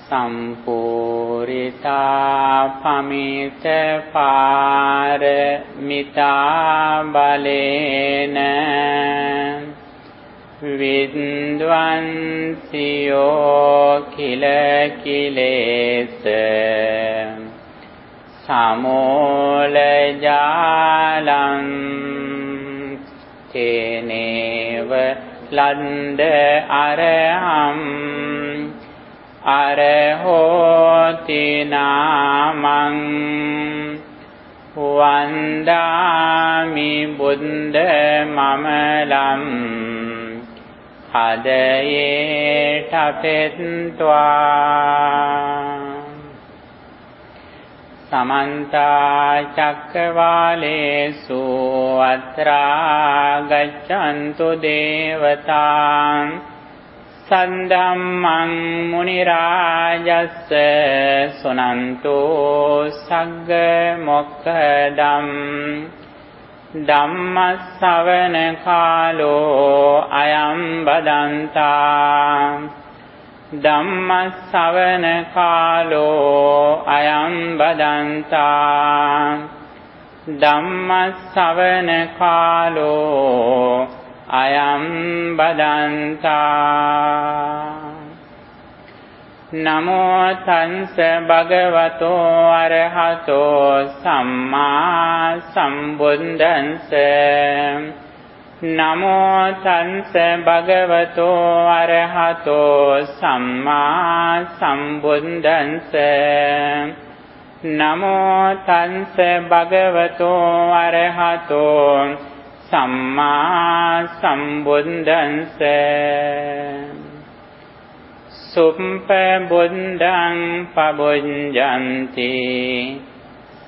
Sampurita pamita paramita balena Vidvansiyo kila kilesa Samolajalam teneva landa araham arahoti namang vandami buddha mamalam hadaye tapetva samanta cakkavalesu atra gaccantu devatam Sandhammang munirajassa sunanto sagga mokkadam Dhammasavana kalo ayam badanta Dhammasavana kalo ayam badanta Dhammasavana kalo ayam badanta Namo tansa bhagavato arahato samma sambuddhansa Namo tansa bhagavato arahato samma sambuddhansa Namo tansa bhagavato arahato samma sambuddhansa Suppa buddhang pabunjanti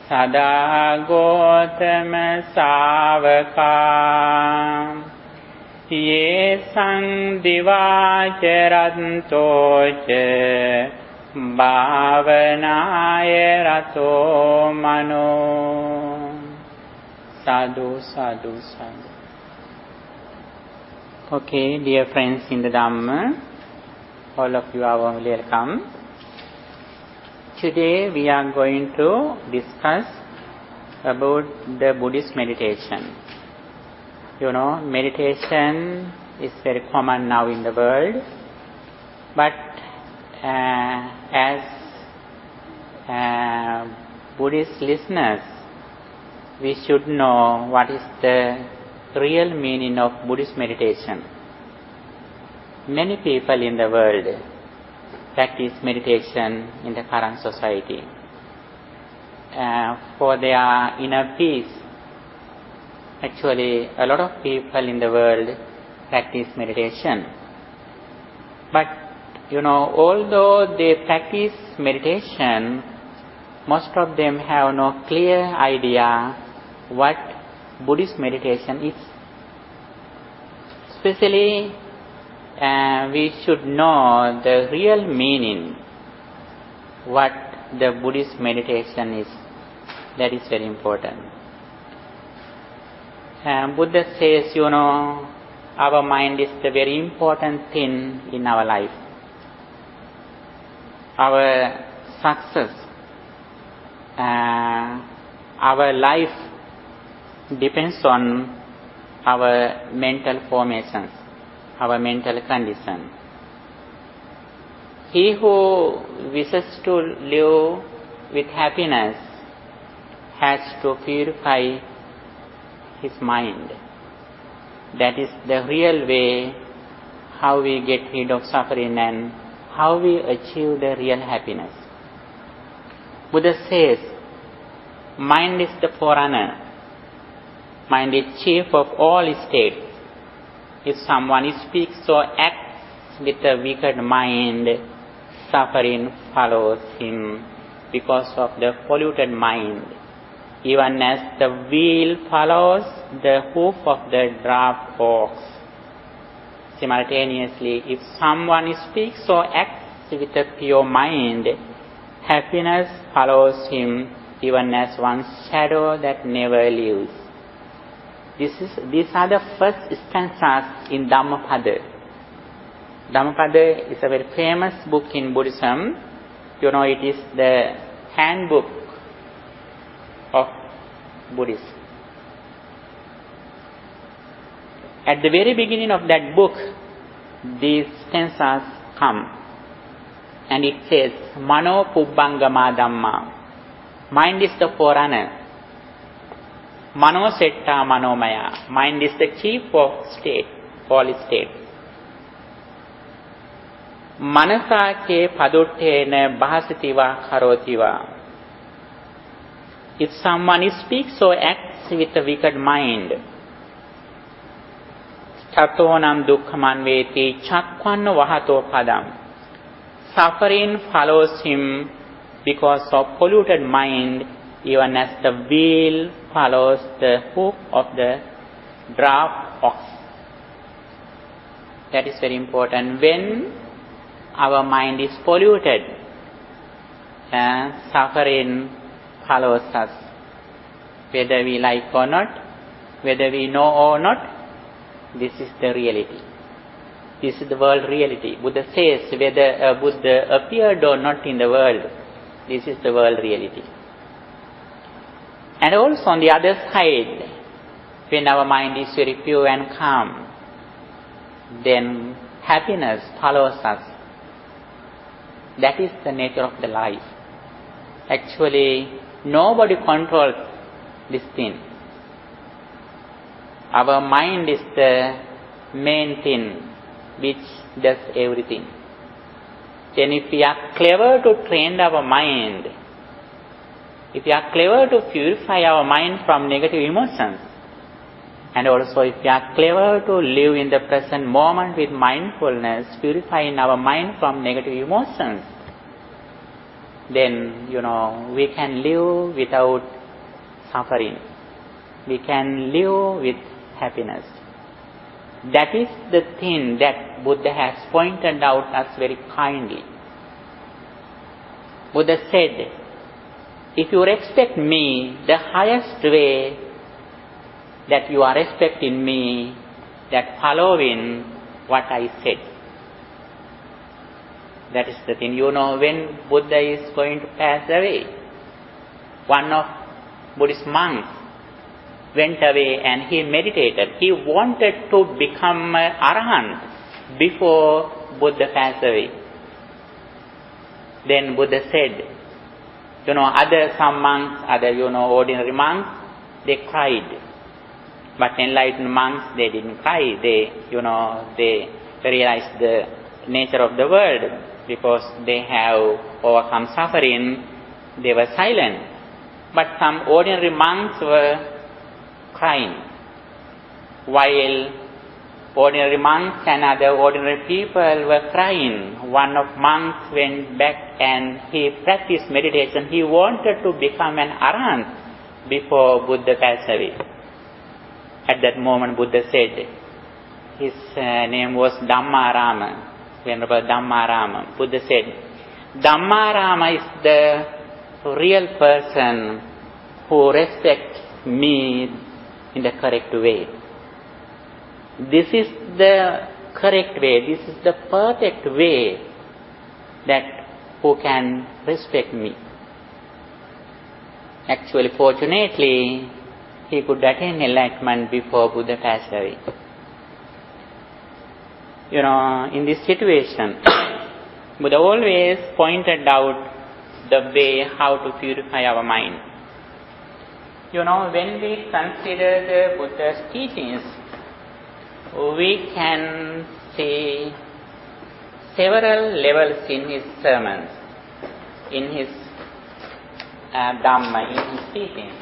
sada gotama savaka ye sang divacharanto ca bhavanaya rato mano Sadhu, sadhu, sadhu. Okay, dear friends in the Dhamma, all of you are warmly welcome. Today we are going to discuss about the Buddhist meditation. You know, meditation is very common now in the world, but as Buddhist listeners, we should know what is the real meaning of Buddhist meditation. Many people in the world practice meditation in the current society for their inner peace. Actually, a lot of people in the world practice meditation. But, you know, although they practice meditation, most of them have no clear idea what Buddhist meditation is. Especially, we should know the real meaning, what the Buddhist meditation is. That is very important. Buddha says, you know, our mind is the very important thing in our life. Our success, our life depends on our mental formations, our mental condition. He who wishes to live with happiness has to purify his mind. That is the real way how we get rid of suffering and how we achieve the real happiness. Buddha says, mind is the forerunner. Mind is chief of all states. If someone speaks or acts with a wicked mind, suffering follows him because of the polluted mind, even as the wheel follows the hoof of the draft ox. Simultaneously, if someone speaks or acts with a pure mind, happiness follows him even as one shadow that never leaves. These are the first stanzas in Dhammapada. Dhammapada is a very famous book in Buddhism, It is the handbook of Buddhism. At the very beginning of that book, these stanzas come, and it says, Mano Pubbangama Dhamma. Mind is the forerunner. Mano Setta Manomaya. Mind is the chief of state, all state. Manasa ke paduttena bhasitiva karotiva. If someone speaks or acts with a wicked mind, tatonam dukkhamanveti chakvanno vahato padam. Suffering follows him because of polluted mind, even as the wheel follows the hoof of the draft ox. That is very important. When our mind is polluted, suffering follows us. Whether we like or not, whether we know or not, this is the reality. This is the world reality. Buddha says, whether a Buddha appeared or not in the world, this is the world reality. And also on the other side, when our mind is very pure and calm, then happiness follows us. That is the nature of the life. Actually, nobody controls this thing. Our mind is the main thing which does everything. Then if we are clever to train our mind, if we are clever to purify our mind from negative emotions, and also if we are clever to live in the present moment with mindfulness, purifying our mind from negative emotions, then, we can live without suffering. We can live with happiness. That is the thing that Buddha has pointed out us very kindly. Buddha said, if you respect me, the highest way that you are respecting me, that following what I said. That is the thing. When Buddha is going to pass away, one of Buddhist monks went away and he meditated. He wanted to become an arahant before Buddha passed away. Then Buddha said, some monks, ordinary monks, they cried. But enlightened monks, they didn't cry. They realized the nature of the world because they have overcome suffering. They were silent. But some ordinary monks were crying. While ordinary monks and other ordinary people were crying, one of monks went back and he practiced meditation. He wanted to become an arahant before Buddha passed away. At that moment, Buddha said, his name was Dhammarama, Venerable Dhammarama. Buddha said, Dhammarama is the real person who respects me in the correct way. This is the correct way, this is the perfect way that who can respect me. Actually, fortunately, he could attain enlightenment before Buddha passed away. In this situation, Buddha always pointed out the way how to purify our mind. When we consider the Buddha's teachings, we can see several levels in his sermons, in his Dhamma, in his teachings.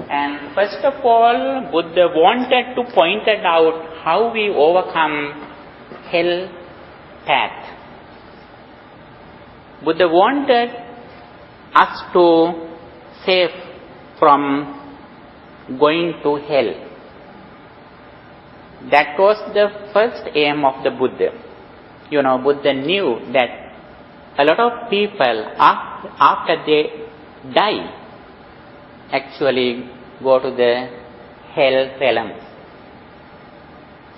And first of all, Buddha wanted to point out how we overcome hell path. Buddha wanted us to save from going to hell. That was the first aim of the Buddha. Buddha knew that a lot of people, after they die, actually go to the hell realms,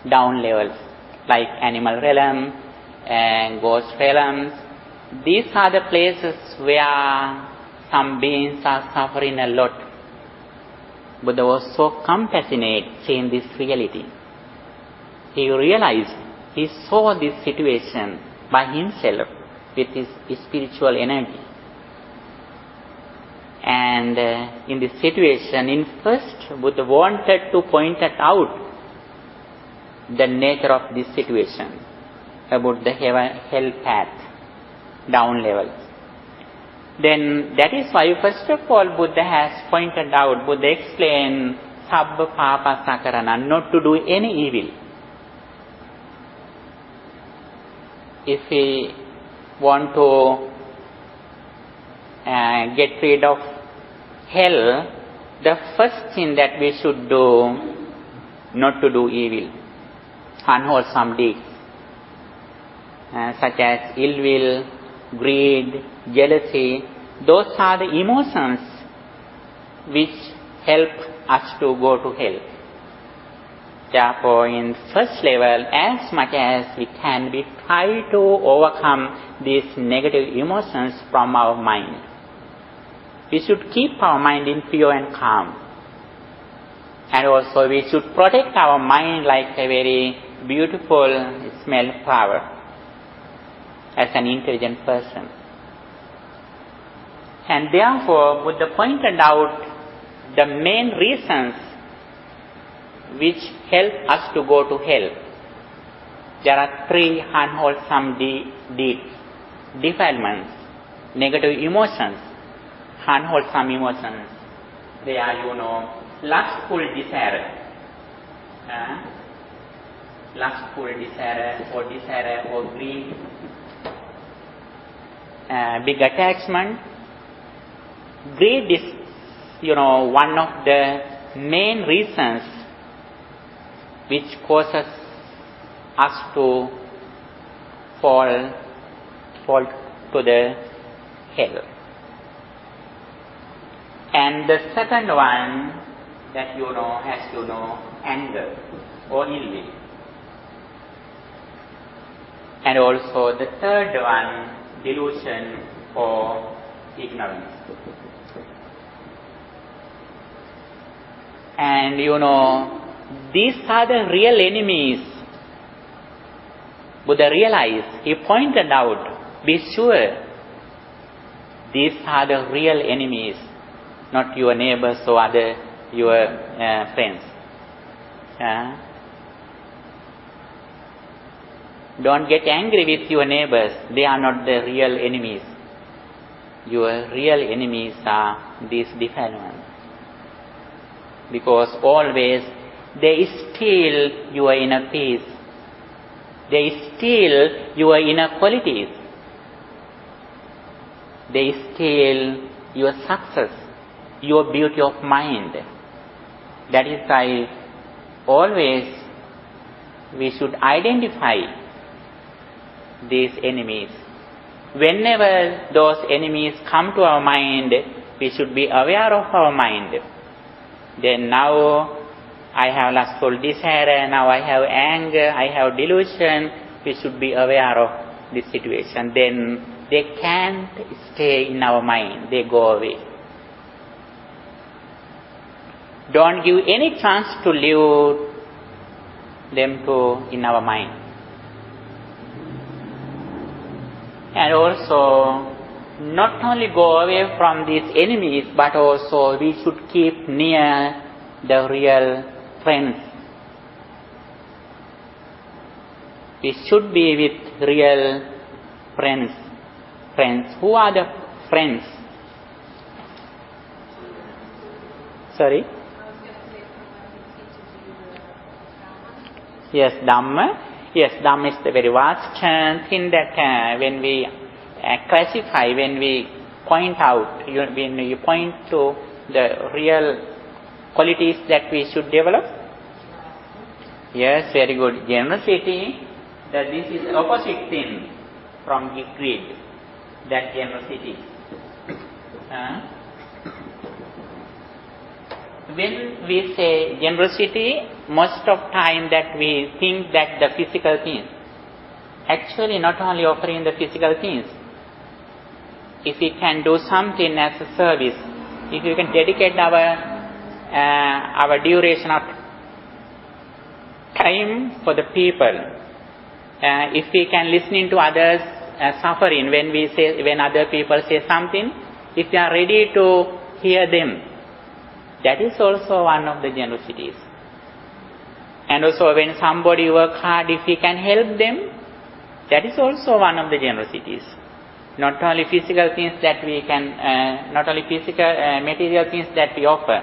down levels, like animal realm and ghost realms, these are the places where some beings are suffering a lot. Buddha was so compassionate seeing this reality. He realized, he saw this situation by himself with his spiritual energy. And in this situation, in first, Buddha wanted to point out the nature of this situation, about the hell path, down level. Then that is why first of all Buddha has pointed out, Buddha explained Sabba Papa Sakarana, not to do any evil. If we want to get rid of hell, the first thing that we should do, not to do evil, unwholesome deeds, such as ill will, greed, jealousy. Those are the emotions which help us to go to hell. Therefore, in first level, as much as we can, we try to overcome these negative emotions from our mind. We should keep our mind in pure and calm. And also we should protect our mind like a very beautiful smell flower, as an intelligent person. And therefore, Buddha pointed out the main reasons which help us to go to hell. There are three unwholesome deeds, defilements, negative emotions, unwholesome emotions. They are, lustful desire. Lustful desire or greed, big attachment. Greed is, one of the main reasons which causes us to fall to the hell. And the second one that anger or ill will. And also the third one, delusion or ignorance. And these are the real enemies. Buddha realized, he pointed out, be sure, these are the real enemies, not your neighbors or your friends. Don't get angry with your neighbors. They are not the real enemies. Your real enemies are these defilements. Because always they steal your inner peace. They steal your inner qualities. They steal your success, your beauty of mind. That is why always we should identify these enemies. Whenever those enemies come to our mind, we should be aware of our mind. Then now I have lustful desire, now I have anger, I have delusion. We should be aware of this situation. Then they can't stay in our mind, they go away. Don't give any chance to leave them in our mind. And also, not only go away from these enemies, but also we should keep near the real friends. We should be with real friends. Friends. Who are the friends? Sorry? Yes, Dhamma. Yes, Dhamma is the very vast thing that when we classify, when we point out, when you point to the real qualities that we should develop. Yes, very good. Generosity, that this is opposite thing from greed, that generosity. When we say generosity, most of time that we think that the physical things. Actually, not only offering the physical things, if we can do something as a service, if we can dedicate our duration of time for the people, if we can listen to others suffering when other people say something, if we are ready to hear them, that is also one of the generosities. And also when somebody works hard, if we can help them, that is also one of the generosities. Not only physical things that we can, not only physical material things that we offer.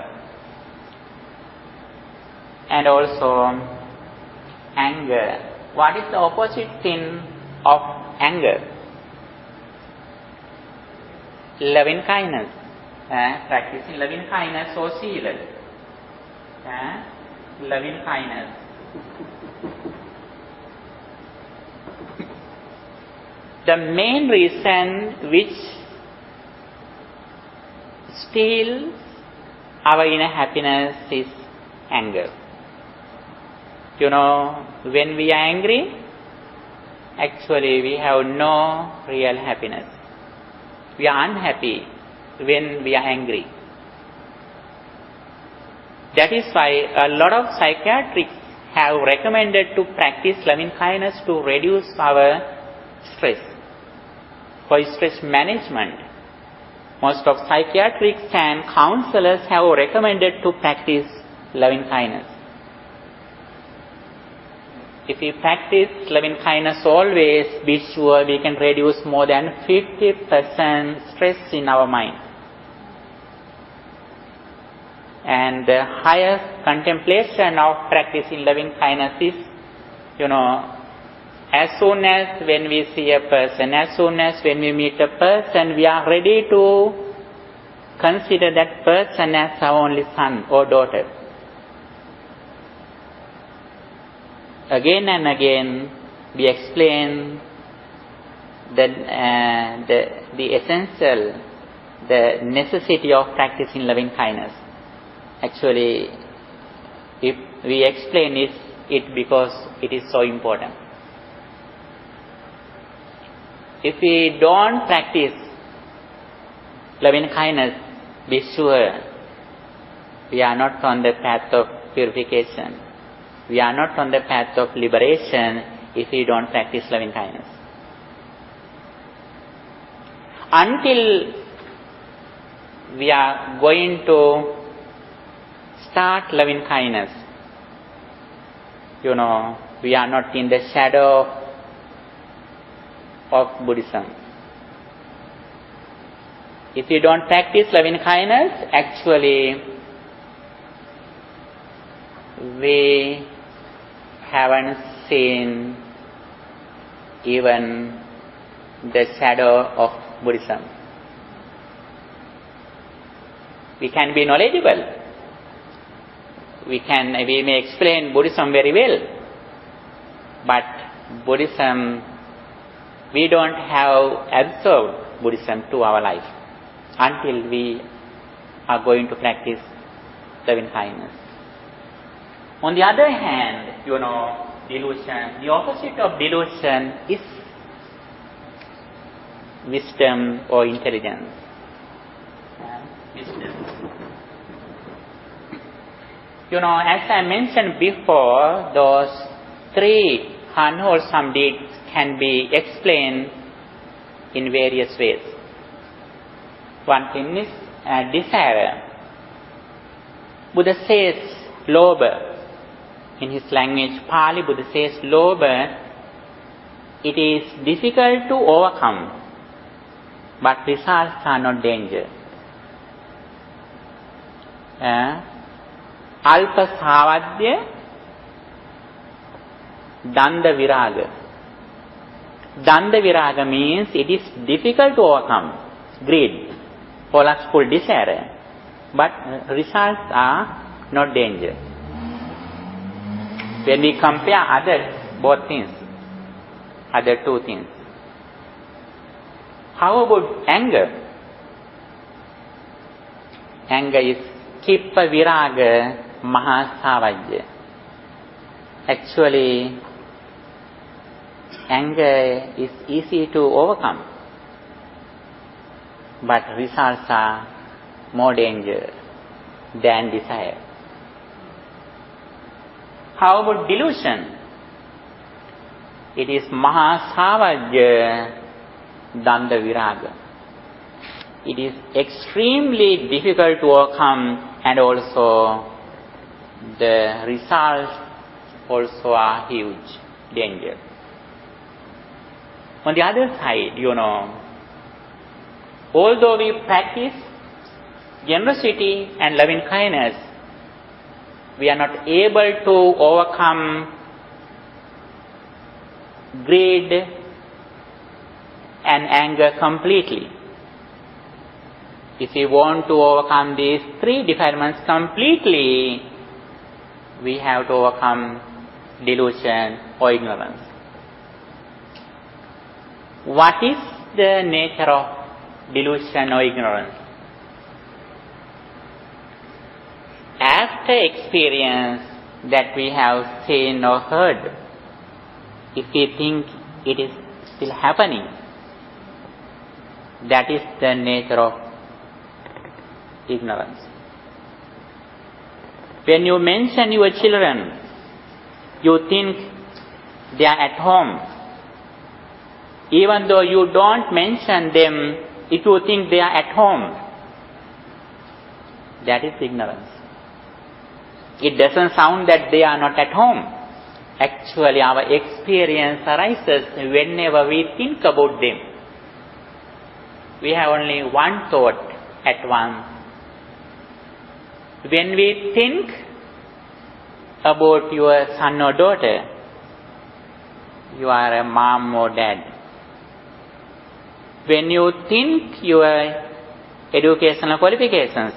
And also anger. What is the opposite thing of anger? Loving kindness. Practicing loving kindness or sila. Loving kindness. The main reason which steals our inner happiness is anger. You know, when we are angry, actually we have no real happiness. We are unhappy when we are angry. That is why a lot of psychiatrists have recommended to practice loving kindness to reduce our stress. For stress management, most of psychiatrists and counselors have recommended to practice loving kindness. If we practice loving kindness always, be sure we can reduce more than 50% stress in our mind. And the highest contemplation of practicing loving kindness is, you know, as soon as when we see a person, as soon as when we meet a person, we are ready to consider that person as our only son or daughter. Again and again, we explain the essential, the necessity of practicing loving kindness. Actually, if we explain it because it is so important. If we don't practice loving kindness, be sure we are not on the path of purification. We are not on the path of liberation if we don't practice loving kindness. Until we are going to start loving kindness, you know, we are not in the shadow of Buddhism. If you don't practice loving kindness, actually we haven't seen even the shadow of Buddhism. We can be knowledgeable. We may explain Buddhism very well, but Buddhism, we don't have absorbed Buddhism to our life until we are going to practice loving kindness. On the other hand, you know, delusion, the opposite of delusion is wisdom or intelligence. Wisdom. You know, as I mentioned before, those three unwholesome deeds can be explained in various ways. One thing is desire. Buddha says lobha. In his language, Pali, Buddha says lobha, it is difficult to overcome, but results are not danger. Alpa savadya, danda viraga. Danda viraga means it is difficult to overcome greed or lustful desire, but results are not danger. When we compare both things, other two things. How about anger? Anger is kippa viraga mahasavajya. Actually, anger is easy to overcome. but results are more danger than desire. How about delusion? It is Mahasavajya Danda Viraga. It is extremely difficult to overcome, and also the results also are huge danger. On the other side, although we practice generosity and loving kindness, we are not able to overcome greed and anger completely. If we want to overcome these three defilements completely, we have to overcome delusion or ignorance. What is the nature of delusion or ignorance? After experience that we have seen or heard, if we think it is still happening, that is the nature of ignorance. When you mention your children, you think they are at home. Even though you don't mention them, if you think they are at home, that is ignorance. It doesn't sound that they are not at home. Actually, our experience arises whenever we think about them. We have only one thought at once. When we think about your son or daughter, you are a mom or dad. When you think your educational qualifications,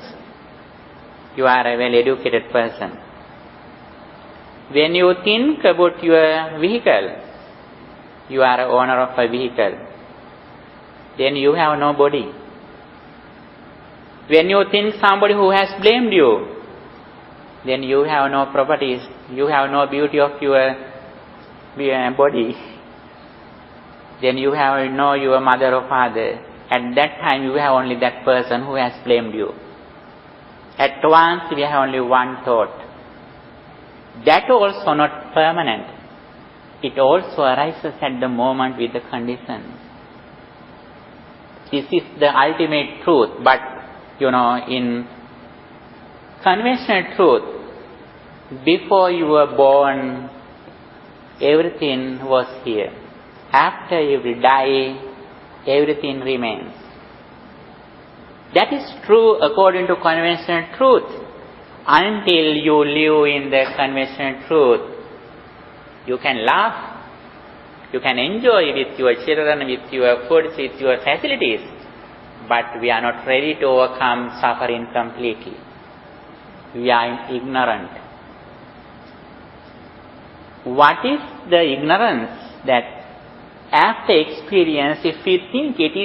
you are a well-educated person. When you think about your vehicle, you are an owner of a vehicle. Then you have no body. When you think somebody who has blamed you, then you have no properties. You have no beauty of your body. Then you have no your mother or father. At that time you have only that person who has blamed you. At once we have only one thought. That also not permanent. It also arises at the moment with the conditions. This is the ultimate truth, but in conventional truth, before you were born, everything was here. After you will die, everything remains. That is true according to conventional truth. Until you live in the conventional truth, you can laugh, you can enjoy with your children, with your foods, with your facilities, but we are not ready to overcome suffering completely. We are ignorant. What is the ignorance? That after experience, if we think it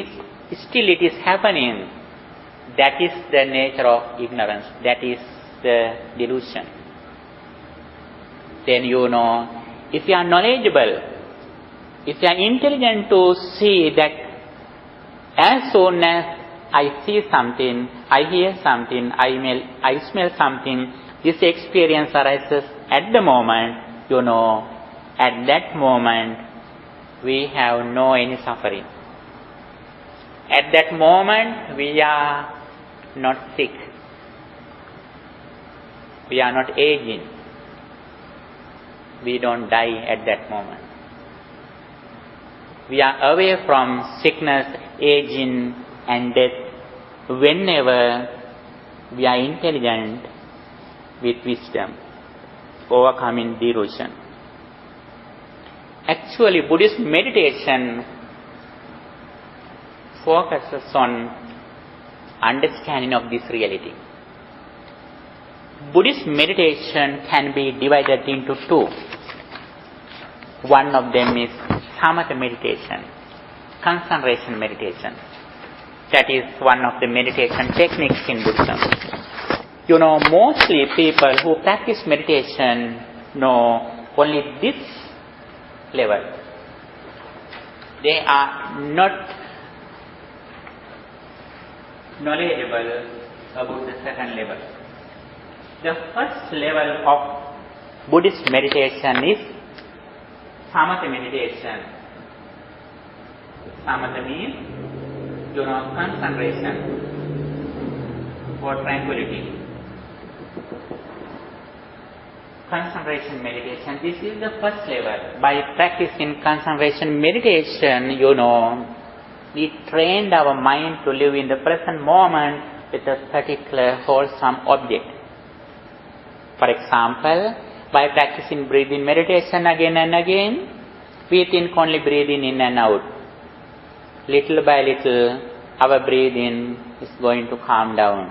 is happening, that is the nature of ignorance. That is the delusion. Then if you are knowledgeable, if you are intelligent to see that as soon as I see something, I hear something, I smell something, this experience arises at the moment, at that moment we have no any suffering. At that moment we are not sick. We are not aging. We don't die at that moment. We are away from sickness, aging and death whenever we are intelligent with wisdom, overcoming delusion. Actually, Buddhist meditation focuses on understanding of this reality. Buddhist meditation can be divided into two. One of them is samatha meditation, concentration meditation. That is one of the meditation techniques in Buddhism. Mostly people who practice meditation know only this level. They are not knowledgeable about the second level. The first level of Buddhist meditation is samatha meditation. Samatha means, concentration or tranquility. Concentration meditation, this is the first level. By practicing concentration meditation, we trained our mind to live in the present moment with a particular wholesome object. For example, by practicing breathing meditation again and again, we think only breathing in and out. Little by little, our breathing is going to calm down.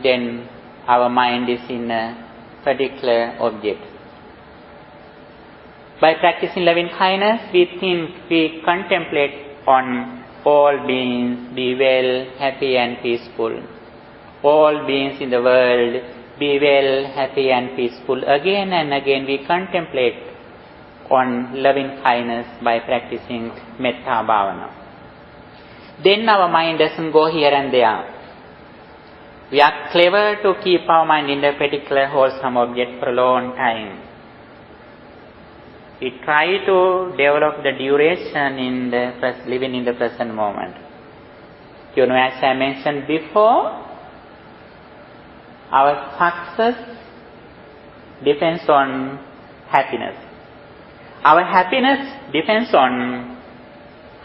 Then our mind is in a particular object. By practicing loving kindness, we contemplate on all beings, be well, happy and peaceful. All beings in the world, be well, happy and peaceful. Again and again we contemplate on loving kindness by practicing metta bhavana. Then our mind doesn't go here and there. We are clever to keep our mind in a particular wholesome object for a long time. We try to develop the duration in the living in the present moment. As I mentioned before, our success depends on happiness. Our happiness depends on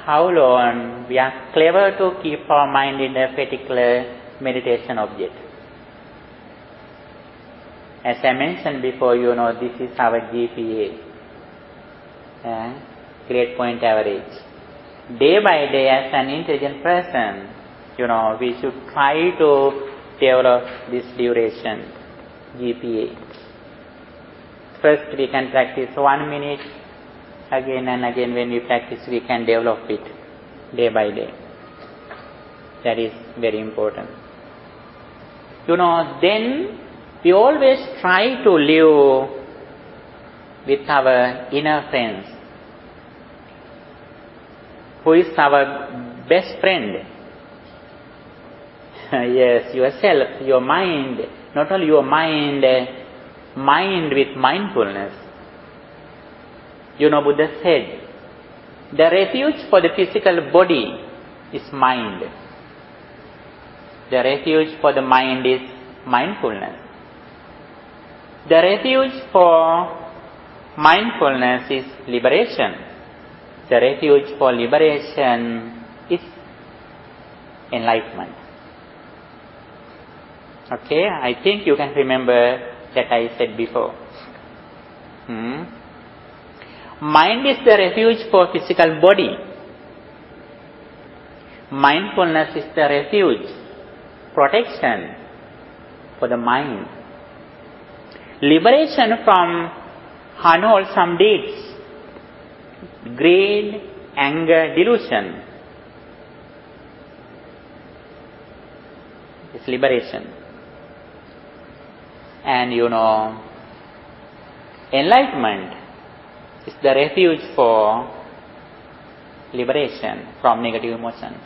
how long we are clever to keep our mind in a particular meditation object. As I mentioned before, this is our GPA, grade point average. Day by day, as an intelligent person, we should try to develop this duration, GPA. First, we can practice 1 minute. Again and again, when we practice, we can develop it day by day. That is very important. Then we always try to live with our inner friends. Who is our best friend? Yes, yourself, your mind. Not only your mind, mind with mindfulness. Buddha said, the refuge for the physical body is mind. The refuge for the mind is mindfulness. The refuge for mindfulness is liberation. The refuge for liberation is enlightenment. Okay, I think you can remember that I said before. Mind is the refuge for physical body. Mindfulness is the refuge, protection for the mind. Liberation from unwholesome deeds, greed, anger, delusion is liberation. And enlightenment is the refuge for liberation from negative emotions.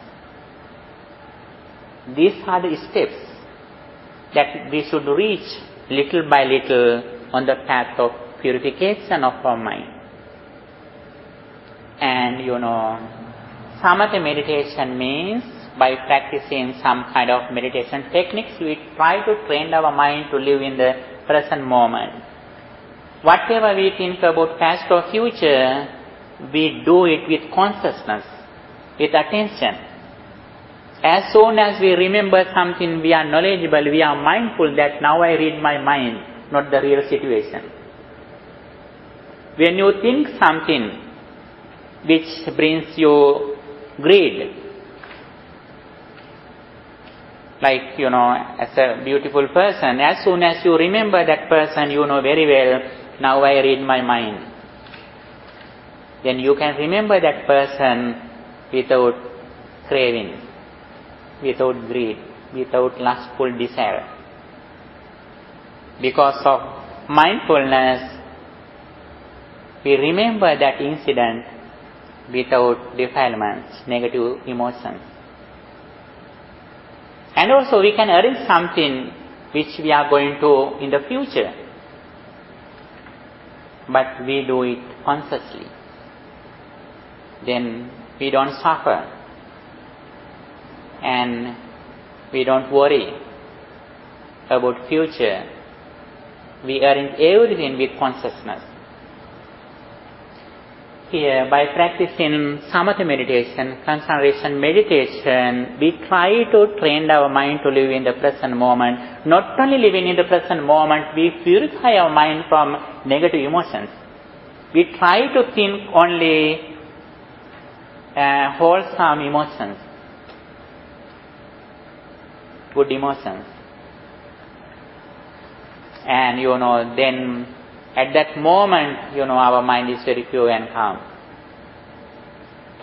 These are the steps that we should reach little by little on the path of purification of our mind. And samatha meditation means by practicing some kind of meditation techniques, we try to train our mind to live in the present moment. Whatever we think about past or future, we do it with consciousness, with attention. As soon as we remember something, we are knowledgeable, we are mindful that now I read my mind, not the real situation. When you think something which brings you greed, like, as a beautiful person, as soon as you remember that person, you know very well, now I read my mind. Then you can remember that person without craving, without greed, without lustful desire. Because of mindfulness, we remember that incident without defilements, negative emotions. And also we can arrange something which we are going to in the future. But we do it consciously. Then we don't suffer. And we don't worry about future. We arrange everything with consciousness. Here, by practicing samatha meditation, concentration meditation, we try to train our mind to live in the present moment. Not only living in the present moment, we purify our mind from negative emotions. We try to think only wholesome emotions, good emotions. And then at that moment, our mind is very pure and calm.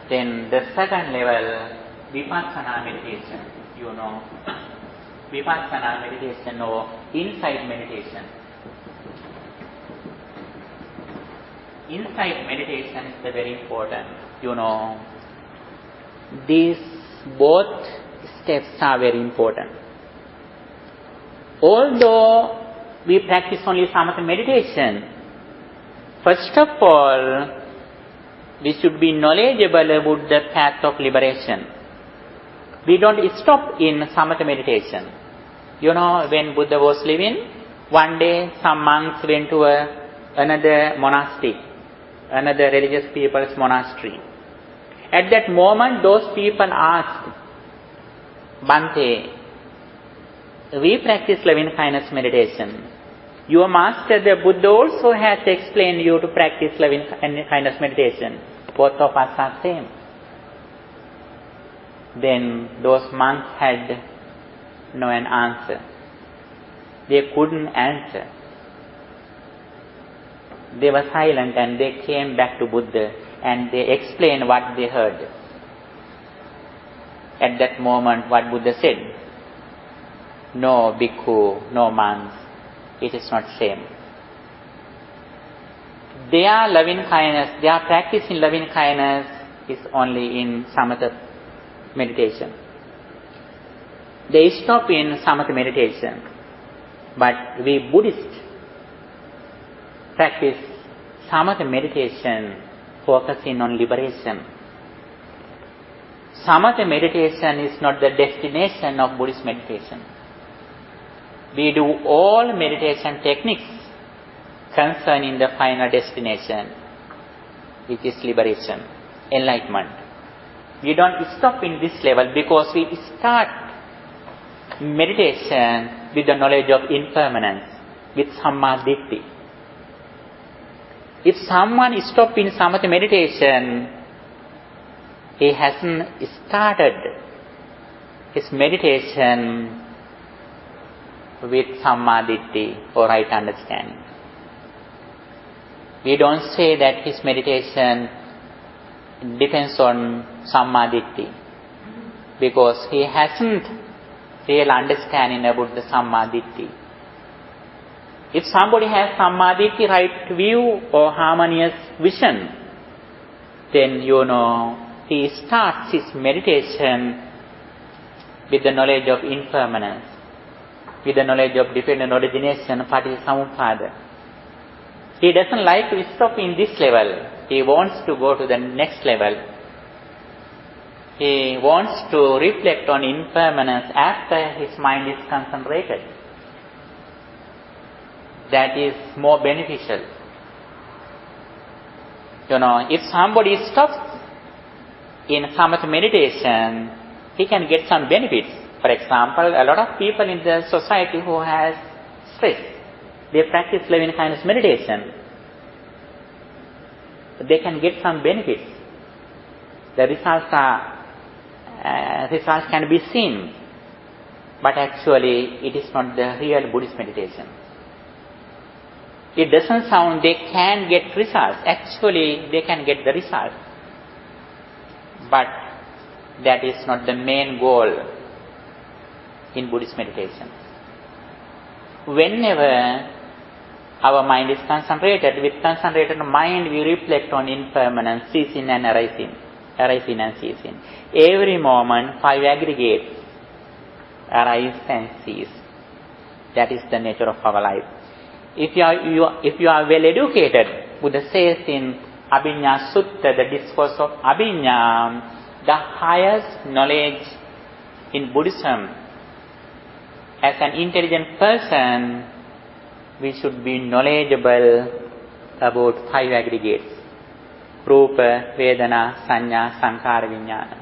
Then the second level, vipassana meditation, vipassana meditation or insight meditation. Insight meditation is very important. These both steps are very important. Although we practice only samatha meditation, first of all, we should be knowledgeable about the path of liberation. We don't stop in samatha meditation. When Buddha was living, one day some monks went to another monastery, another religious people's monastery. At that moment, those people asked, Bhante, we practice loving kindness meditation. Your master, the Buddha, also has explained you to practice loving kindness meditation. Both of us are same. Then those monks had no an answer. They couldn't answer. They were silent and they came back to Buddha and they explained what they heard. At that moment, what Buddha said, no bhikkhu, no monks, it is not same. Their loving kindness, their practice in loving kindness is only in samatha meditation. They stop in samatha meditation. But we Buddhists practice samatha meditation focusing on liberation. Samatha meditation is not the destination of Buddhist meditation. We do all meditation techniques concerning the final destination, which is liberation, enlightenment. We don't stop in this level because we start meditation with the knowledge of impermanence, with sammaditthi. If someone stops in samatha meditation, he hasn't started his meditation with sammaditthi or right understanding. We don't say that his meditation depends on sammaditthi because he hasn't real understanding about the sammaditthi. If somebody has sammaditthi, right view or harmonious vision, then he starts his meditation with the knowledge of impermanence, with the knowledge of dependent origination, paticcasamuppada. He doesn't like to stop in this level. He wants to go to the next level. He wants to reflect on impermanence after his mind is concentrated. That is more beneficial. If somebody stops in samatha meditation, he can get some benefits. For example, a lot of people in the society who has stress, they practice loving kindness meditation. They can get some benefits. The results can be seen. But actually, it is not the real Buddhist meditation. It doesn't sound they can get results. Actually, they can get the result. But that is not the main goal in Buddhist meditation. Whenever our mind is concentrated, with concentrated mind we reflect on impermanence, ceasing and arising and ceasing. Every moment 5 aggregates. arise and cease. That is the nature of our life. If you are well educated, Buddha says in Abhiññā Sutta, the discourse of Abhiññā, the highest knowledge in Buddhism. As an intelligent person, we should be knowledgeable about 5 aggregates: Rupa, Vedana, Saññā, Saṅkhāra, Viññāna.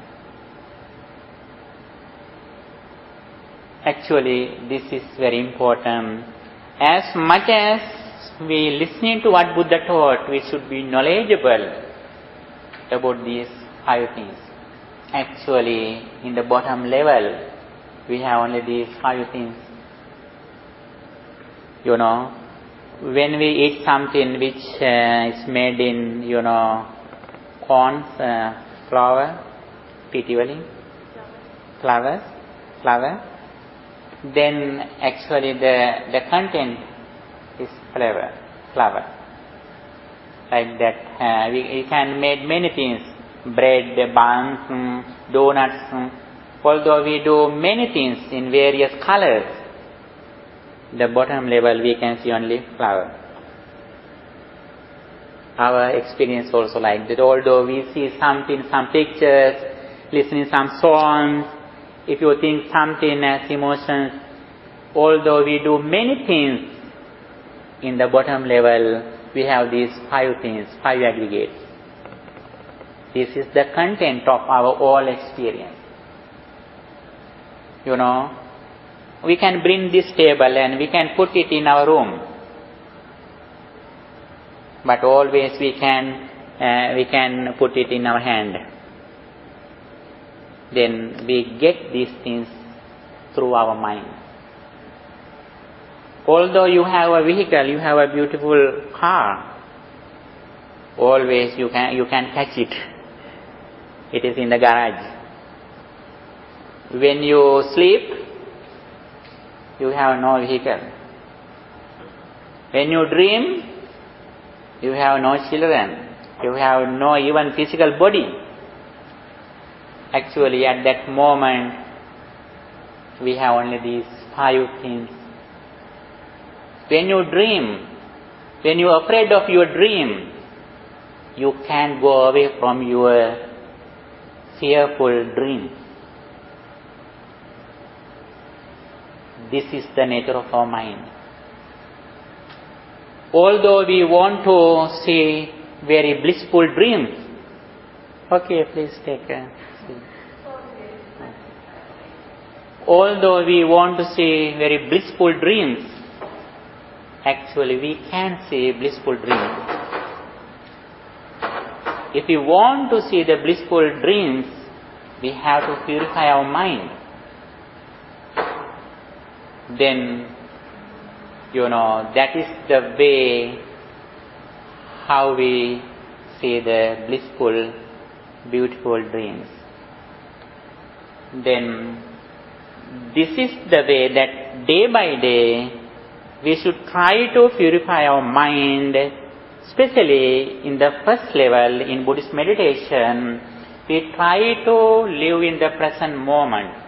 Actually, this is very important. As much as we listening to what Buddha taught, we should be knowledgeable about these 5 things. Actually, in the bottom level, we have only these 5 things. When we eat something which is made in, corn, flour, flour, then actually the content is flour. Like that, we can make many things: bread, buns, donuts. Although we do many things in various colors, the bottom level we can see only flour. Our experience also like that. Although we see something, some pictures, listening some songs, if you think something as emotions, although we do many things, in the bottom level we have these 5 things, 5 aggregates. This is the content of our all experience. We can bring this table and we can put it in our room, but always we can put it in our hand. Then we get these things through our mind. Although you have a vehicle, you have a beautiful car, always you can catch it. It is in the garage. When you sleep, you have no vehicle. When you dream, you have no children. You have no even physical body. Actually, at that moment, we have only these 5 things. When you dream, when you are afraid of your dream, you can go away from your fearful dream. This is the nature of our mind. Although we want to see very blissful dreams, okay, please take a seat. Although we want to see very blissful dreams, actually we can see blissful dreams. If we want to see the blissful dreams, we have to purify our mind. Then, that is the way how we see the blissful, beautiful dreams. Then, this is the way that day by day we should try to purify our mind, especially in the first level in Buddhist meditation. We try to live in the present moment.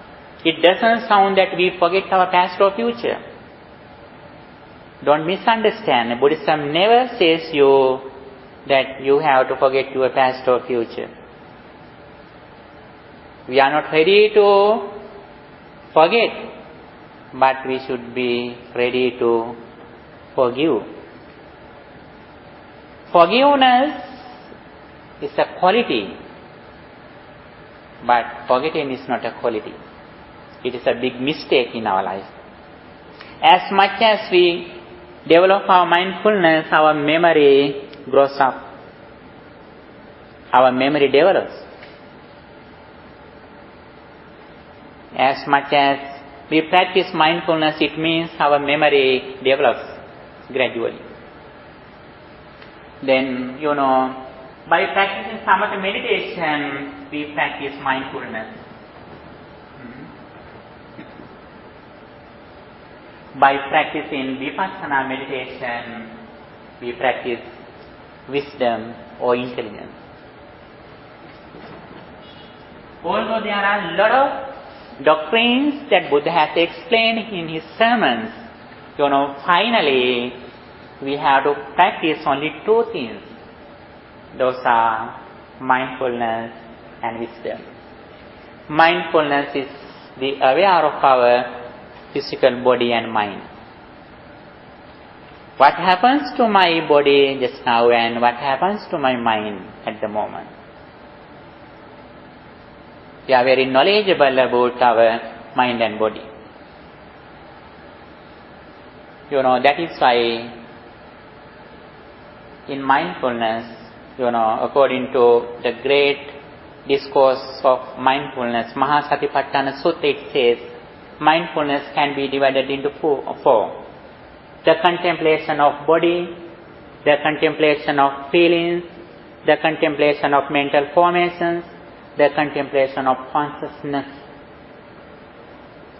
It doesn't sound that we forget our past or future. Don't misunderstand. Buddhism never says you that you have to forget your past or future. We are not ready to forget, but we should be ready to forgive. Forgiveness is a quality, but forgetting is not a quality. It is a big mistake in our life. As much as we develop our mindfulness, our memory grows up. Our memory develops. As much as we practice mindfulness, it means our memory develops gradually. Then, by practicing samatha meditation, we practice mindfulness. By practicing vipassana meditation, we practice wisdom or intelligence. Although there are a lot of doctrines that Buddha has explained in his sermons, finally we have to practice only two things. Those are mindfulness and wisdom. Mindfulness is the aware of our physical body and mind. What happens to my body just now and what happens to my mind at the moment? We are very knowledgeable about our mind and body. That is why in mindfulness, according to the great discourse of mindfulness, Mahasatipatthana Sutta, it says, mindfulness can be divided into four. The contemplation of body, the contemplation of feelings, the contemplation of mental formations, the contemplation of consciousness.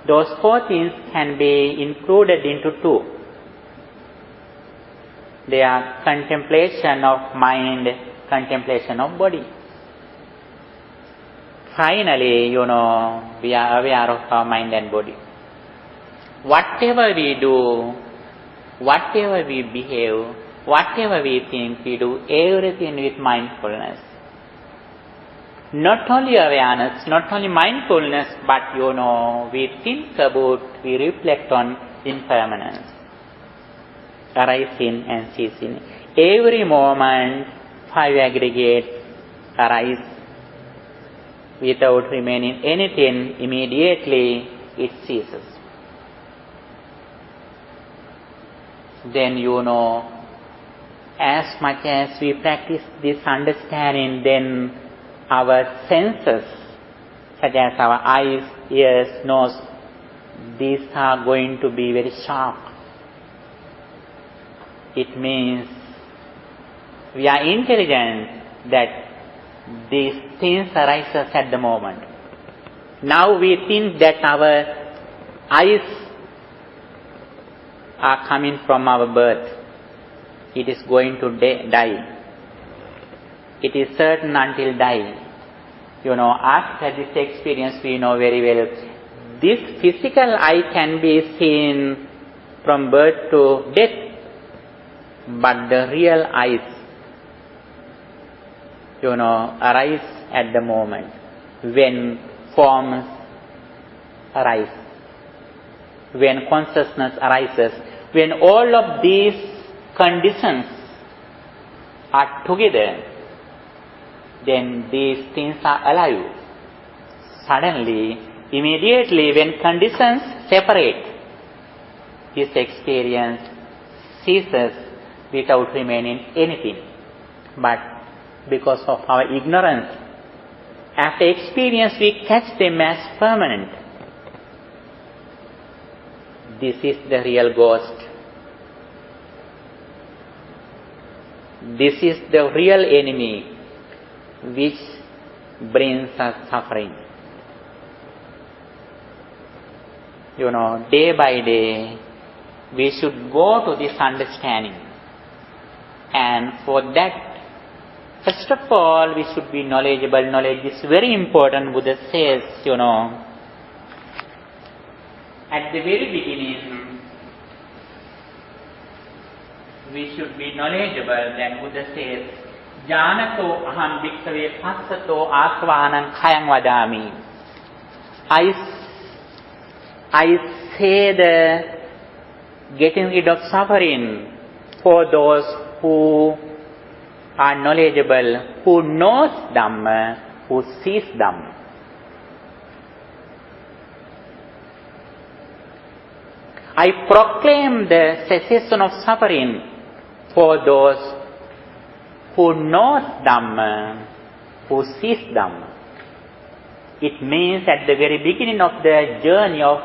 Those four things can be included into two. They are contemplation of mind, contemplation of body. Finally, we are aware of our mind and body. Whatever we do, whatever we behave, whatever we think, we do everything with mindfulness. Not only awareness, not only mindfulness, but we think about, we reflect on impermanence, arising and ceasing. Every moment, five aggregates arise without remaining anything. Immediately it ceases. Then as much as we practice this understanding, then our senses, such as our eyes, ears, nose, these are going to be very sharp. It means we are intelligent that these things arises at the moment. Now we think that our eyes are coming from our birth. It is going to die. It is certain until die. After this experience we know very well, this physical eye can be seen from birth to death, but the real eyes, arise at the moment when forms arise, when consciousness arises, when all of these conditions are together, then these things are alive. Suddenly, immediately, when conditions separate, this experience ceases without remaining anything. But because of our ignorance, after experience we catch them as permanent. This is the real ghost. This is the real enemy which brings us suffering. Day by day we should go to this understanding, and for that, first of all, we should be knowledgeable. Knowledge is very important. Buddha says, at the very beginning, we should be knowledgeable. Then Buddha says, Janato aham bhikkhave passato asvanam khayam vadami. I say the getting rid of suffering for those who are knowledgeable, who knows Dhamma, who sees Dhamma. I proclaim the cessation of suffering for those who knows Dhamma, who sees Dhamma. It means at the very beginning of the journey of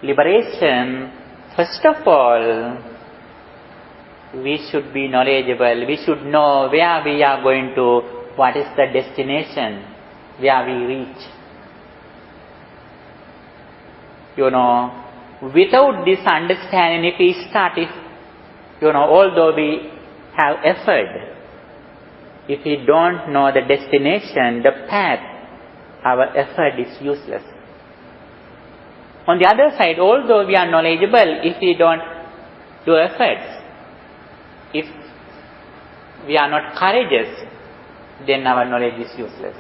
liberation, first of all, we should be knowledgeable. We should know where we are going to, what is the destination, where we reach. Without this understanding, if we start, although we have effort, if we don't know the destination, the path, our effort is useless. On the other side, although we are knowledgeable, if we don't do efforts, if we are not courageous, then our knowledge is useless.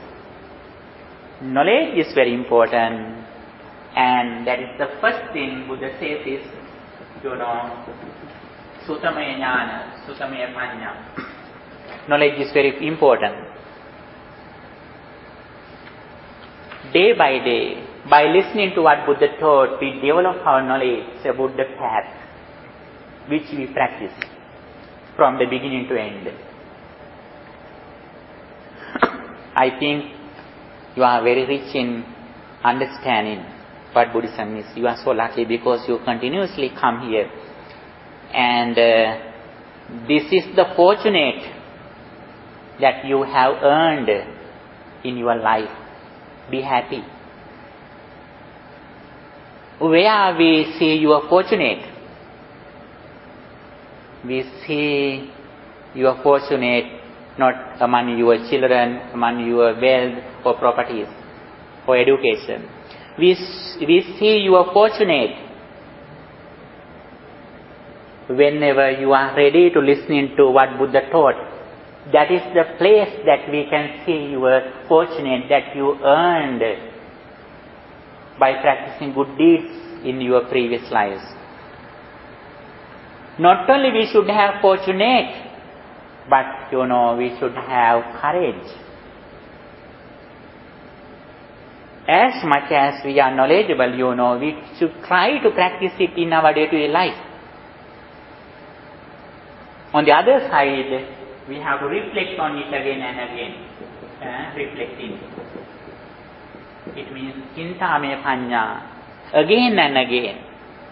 Knowledge is very important, and that is the first thing Buddha says is, Sutamaya Jnana, Sutamaya Panya. Knowledge is very important. Day by day, by listening to what Buddha taught, we develop our knowledge about the path which we practice from the beginning to end. I think you are very rich in understanding what Buddhism is. You are so lucky because you continuously come here. And this is the fortunate that you have earned in your life. Be happy. Where we see you are fortunate, we see you are fortunate not among your children, among your wealth or properties or education. We see you are fortunate whenever you are ready to listen to what Buddha taught. That is the place that we can see you are fortunate, that you earned by practicing good deeds in your previous lives. Not only we should have fortunate, but we should have courage. As much as we are knowledgeable, we should try to practice it in our day-to-day life. On the other side, we have to reflect on it again and again. Reflecting. It means Cintame Panya. Again and again.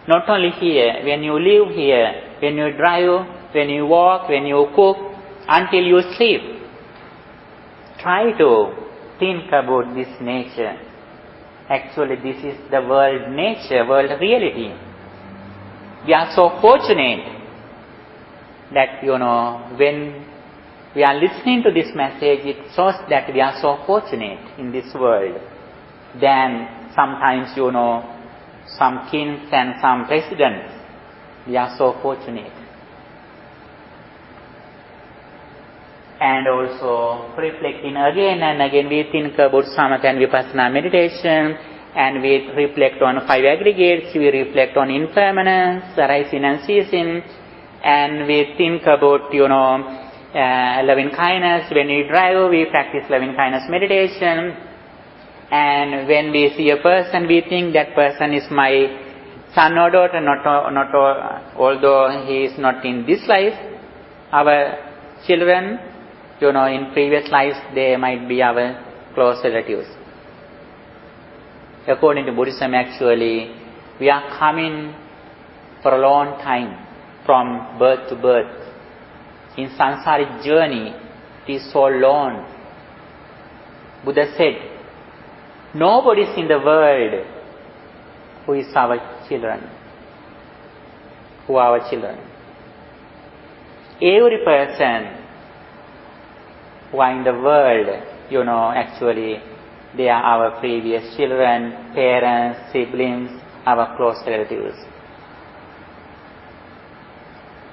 Not only here, when you live here, when you drive, when you walk, when you cook, until you sleep. Try to think about this nature. Actually, this is the world nature, world reality. We are so fortunate that, when we are listening to this message, it shows that we are so fortunate in this world. Then sometimes, some kings and some presidents, we are so fortunate. And also reflecting again and again, we think about Samatha and Vipassana meditation, and we reflect on 5 aggregates, we reflect on impermanence, arising and ceasing, and we think about, loving kindness. When we drive, we practice loving kindness meditation. And when we see a person, we think that person is my son or daughter, although he is not in this life. Our children, in previous lives, they might be our close relatives. According to Buddhism, actually, we are coming for a long time, from birth to birth. In samsaric journey, it is so long. Buddha said, nobody is in the world who is our children, who are our children. Every person who are in the world, actually, they are our previous children, parents, siblings, our close relatives.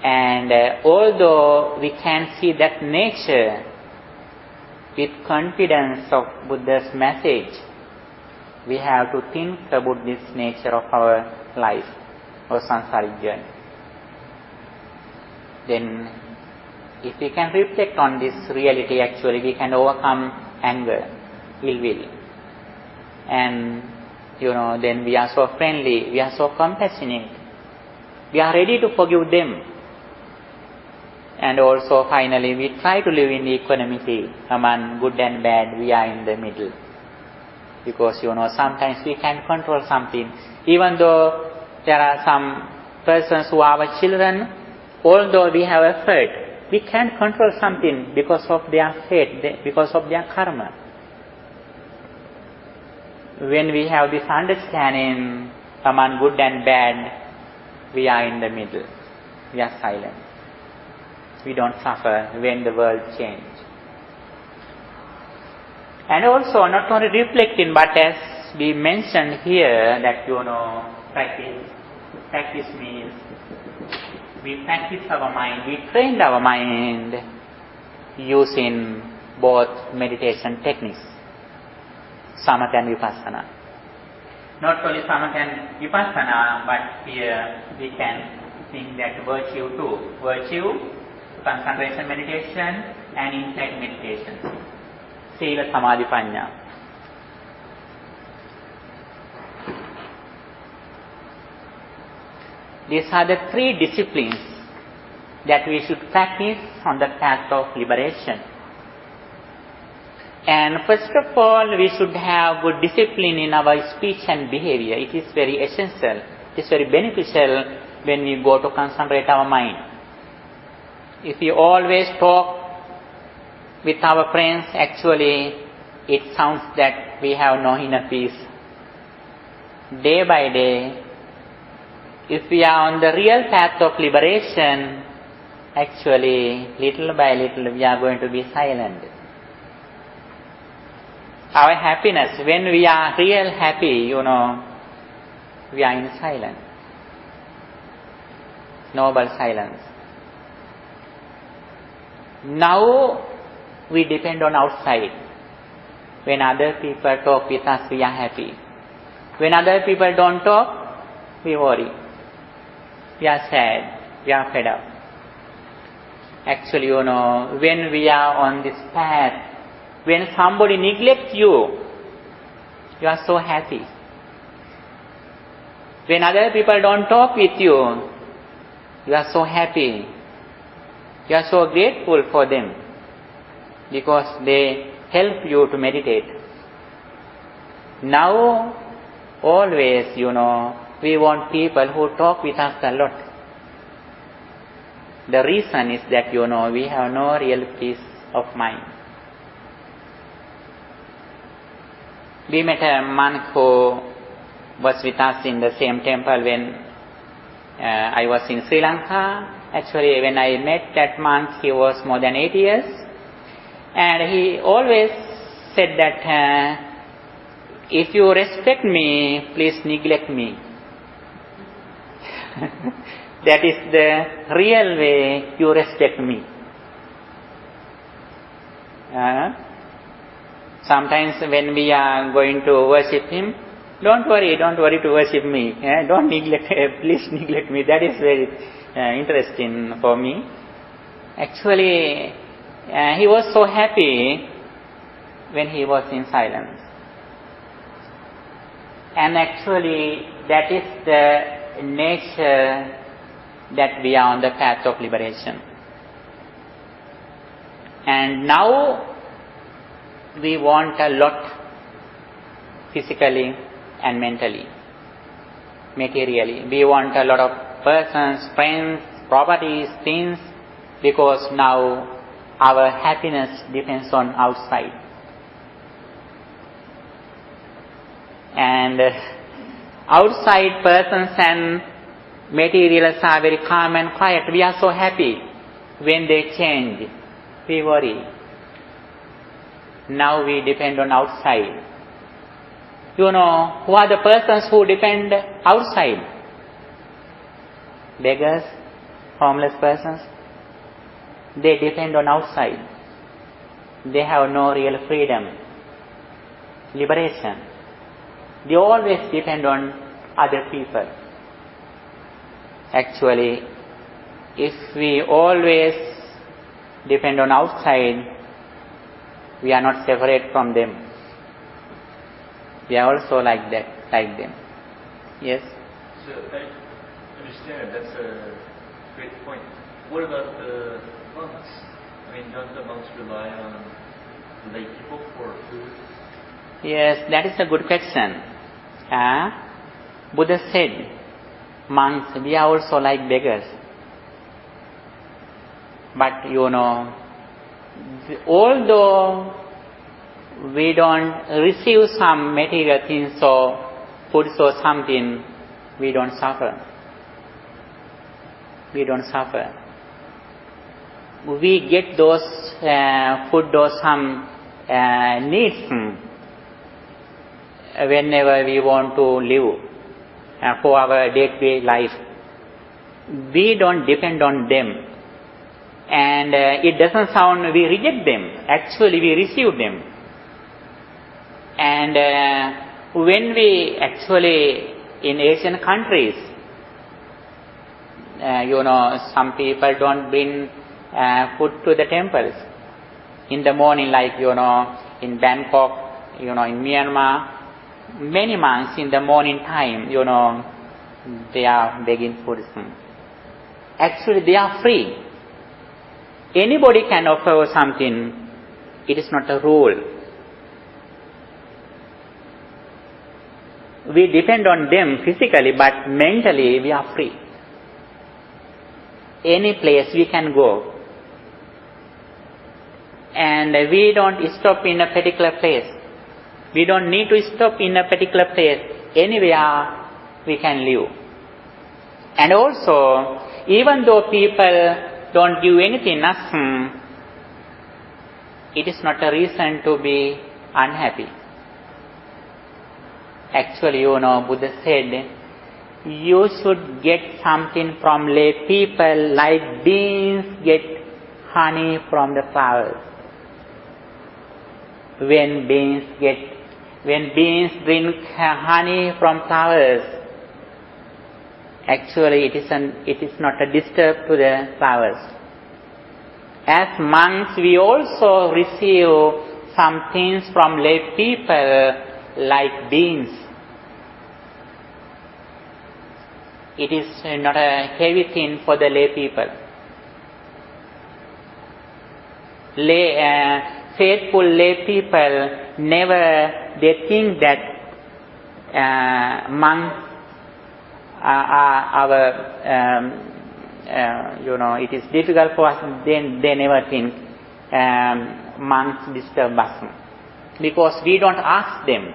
And although we can see that nature with confidence of Buddha's message, we have to think about this nature of our life, our samsaric journey. Then, if we can reflect on this reality, actually, we can overcome anger, ill will. And, then we are so friendly, we are so compassionate. We are ready to forgive them. And also, finally, we try to live in equanimity among good and bad. We are in the middle. Because, sometimes we can't control something. Even though there are some persons who are our children, although we have effort, we can't control something because of their fate, because of their karma. When we have this understanding among good and bad, we are in the middle. We are silent. We don't suffer when the world changes. And also, not only reflecting, but as we mentioned here that practice means we practice our mind, we train our mind using both meditation techniques, samatha and vipassana. Not only samatha and vipassana, but here we can think that virtue too. Virtue, concentration meditation and insight meditation. Sila, samadhi, panya. These are the three disciplines that we should practice on the path of liberation. And first of all, we should have good discipline in our speech and behavior. It is very essential. It is very beneficial when we go to concentrate our mind. If we always talk with our friends, actually it sounds that we have no inner peace. Day by day, if we are on the real path of liberation, actually little by little we are going to be silent. Our happiness, when we are real happy, we are in silence. Noble silence. Now we depend on outside. When other people talk with us, we are happy. When other people don't talk, we worry. We are sad. We are fed up. Actually, when we are on this path, when somebody neglects you, you are so happy. When other people don't talk with you, you are so happy. You are so grateful for them because they help you to meditate. Now, always, we want people who talk with us a lot. The reason is that, we have no real peace of mind. We met a monk who was with us in the same temple when I was in Sri Lanka. Actually, when I met that monk, he was more than 8 years. And he always said that, if you respect me, please neglect me. That is the real way you respect me. Sometimes when we are going to worship him, don't worry to worship me. Don't neglect, please neglect me. That is very interesting for me. Actually, he was so happy when he was in silence. And actually, that is the nature that we are on the path of liberation. And now, we want a lot physically and mentally, materially. We want a lot of persons, friends, properties, things, because now our happiness depends on outside. And outside persons and materials are very calm and quiet. We are so happy. When they change, we worry. Now we depend on outside. Who are the persons who depend outside? Beggars, homeless persons. They depend on outside. They have no real freedom, liberation. They always depend on other people. Actually, if we always depend on outside, we are not separate from them. We are also like them. Yes? So I understand that's a great point. What about the monks? Don't the monks rely on lay people for food? Yes, that is a good question. Buddha said, monks, we are also like beggars. But although we don't receive some material things or food or something, we don't suffer. We don't suffer. We get those food or some needs whenever we want to live for our day-to-day life. We don't depend on them. And it doesn't sound we reject them. Actually, we receive them. And when we actually, in Asian countries, some people don't bring food to the temples. In the morning, like, in Bangkok, in Myanmar, many monks in the morning time, they are begging food. Actually, they are free. Anybody can offer something. It is not a rule. We depend on them physically, but mentally we are free. Any place we can go. And we don't stop in a particular place. We don't need to stop in a particular place. Anywhere we can live. And also, even though people don't give anything, nothing, it is not a reason to be unhappy. Actually, Buddha said, you should get something from lay people like bees get honey from the flowers. When bees drink honey from flowers, actually it is not a disturb to the flowers. As monks, we also receive some things from lay people like beans. It is not a heavy thing for the lay people. Faithful lay people they think that monks are our, it is difficult for us, they never think monks disturb us. Because we don't ask them.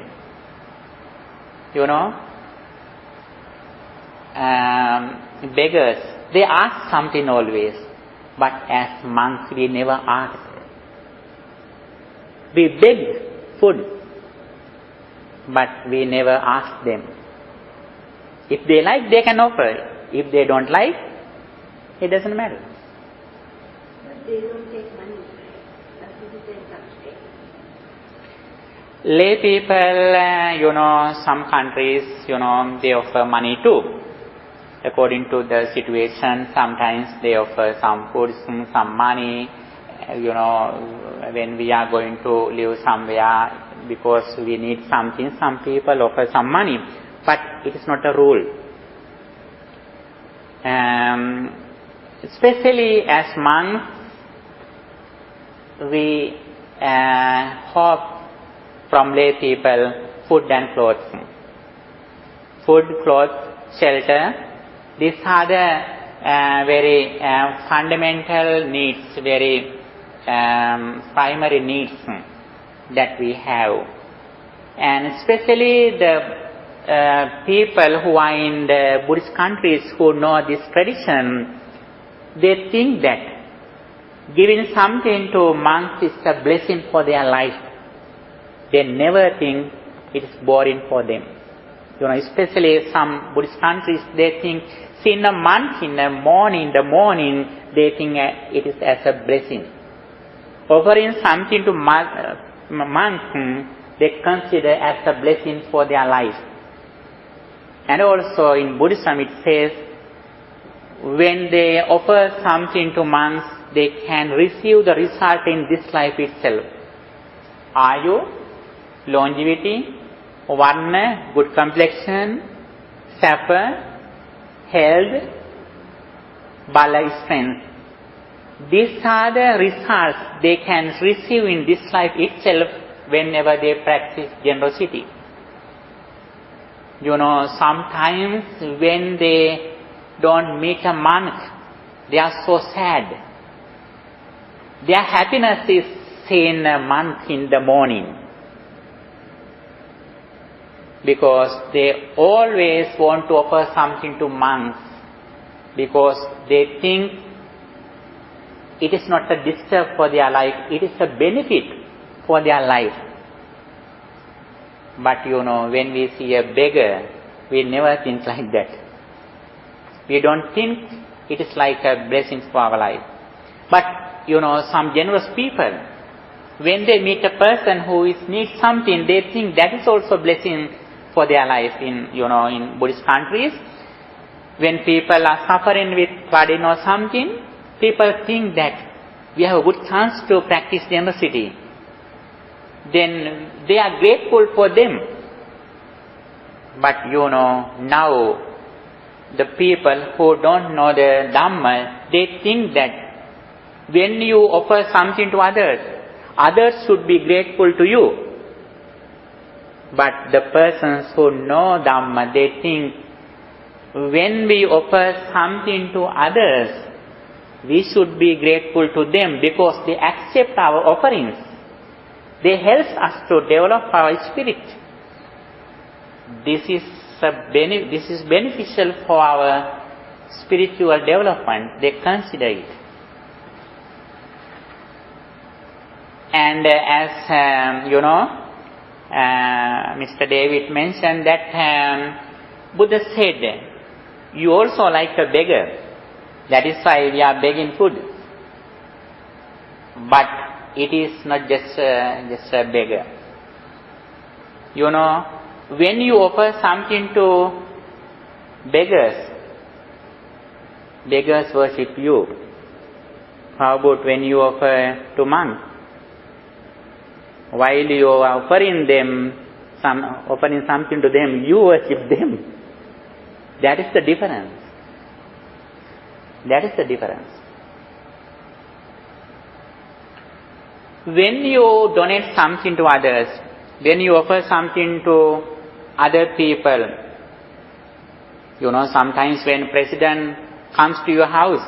Beggars, they ask something always. But as monks, we never ask. We beg food, but we never ask them. If they like, they can offer. If they don't like, it doesn't matter. But they don't take money. That's what you say, lay people, some countries, they offer money too. According to the situation, sometimes they offer some food, some money, when we are going to live somewhere because we need something, some people offer some money. But it is not a rule. Especially as monks, we hope from lay people food and clothes. Food, clothes, shelter. These are the very fundamental needs, very primary needs that we have. And especially the people who are in the Buddhist countries who know this tradition, they think that giving something to monks is a blessing for their life. They never think it is boring for them. Especially some Buddhist countries, they think seeing a monk in the morning, they think it is as a blessing. Offering something to monks, they consider as a blessing for their life. And also in Buddhism it says, when they offer something to monks, they can receive the result in this life itself. Ayu, longevity, varna, good complexion, sapper, health, bala, strength. These are the results they can receive in this life itself whenever they practice generosity. Sometimes when they don't meet a monk, they are so sad. Their happiness is seeing a monk in the morning. Because they always want to offer something to monks. Because they think it is not a disturb for their life, it is a benefit for their life. But when we see a beggar, we never think like that. We don't think it is like a blessing for our life. But some generous people, when they meet a person who needs something, they think that is also blessing for their life. In Buddhist countries, when people are suffering with flooding or something, people think that we have a good chance to practice generosity. Then they are grateful for them. But now the people who don't know the Dhamma, they think that when you offer something to others, others should be grateful to you. But the persons who know Dhamma, they think when we offer something to others, we should be grateful to them because they accept our offerings. They help us to develop our spirit. This is beneficial for our spiritual development. They consider it. And as Mr. David mentioned that Buddha said, you also like a beggar. That is why we are begging food. But it is not just a beggar. When you offer something to beggars, beggars worship you. How about when you offer to monks? While you are offering something to them, you worship them. That is the difference. That is the difference. When you donate something to others, when you offer something to other people, sometimes when president comes to your house,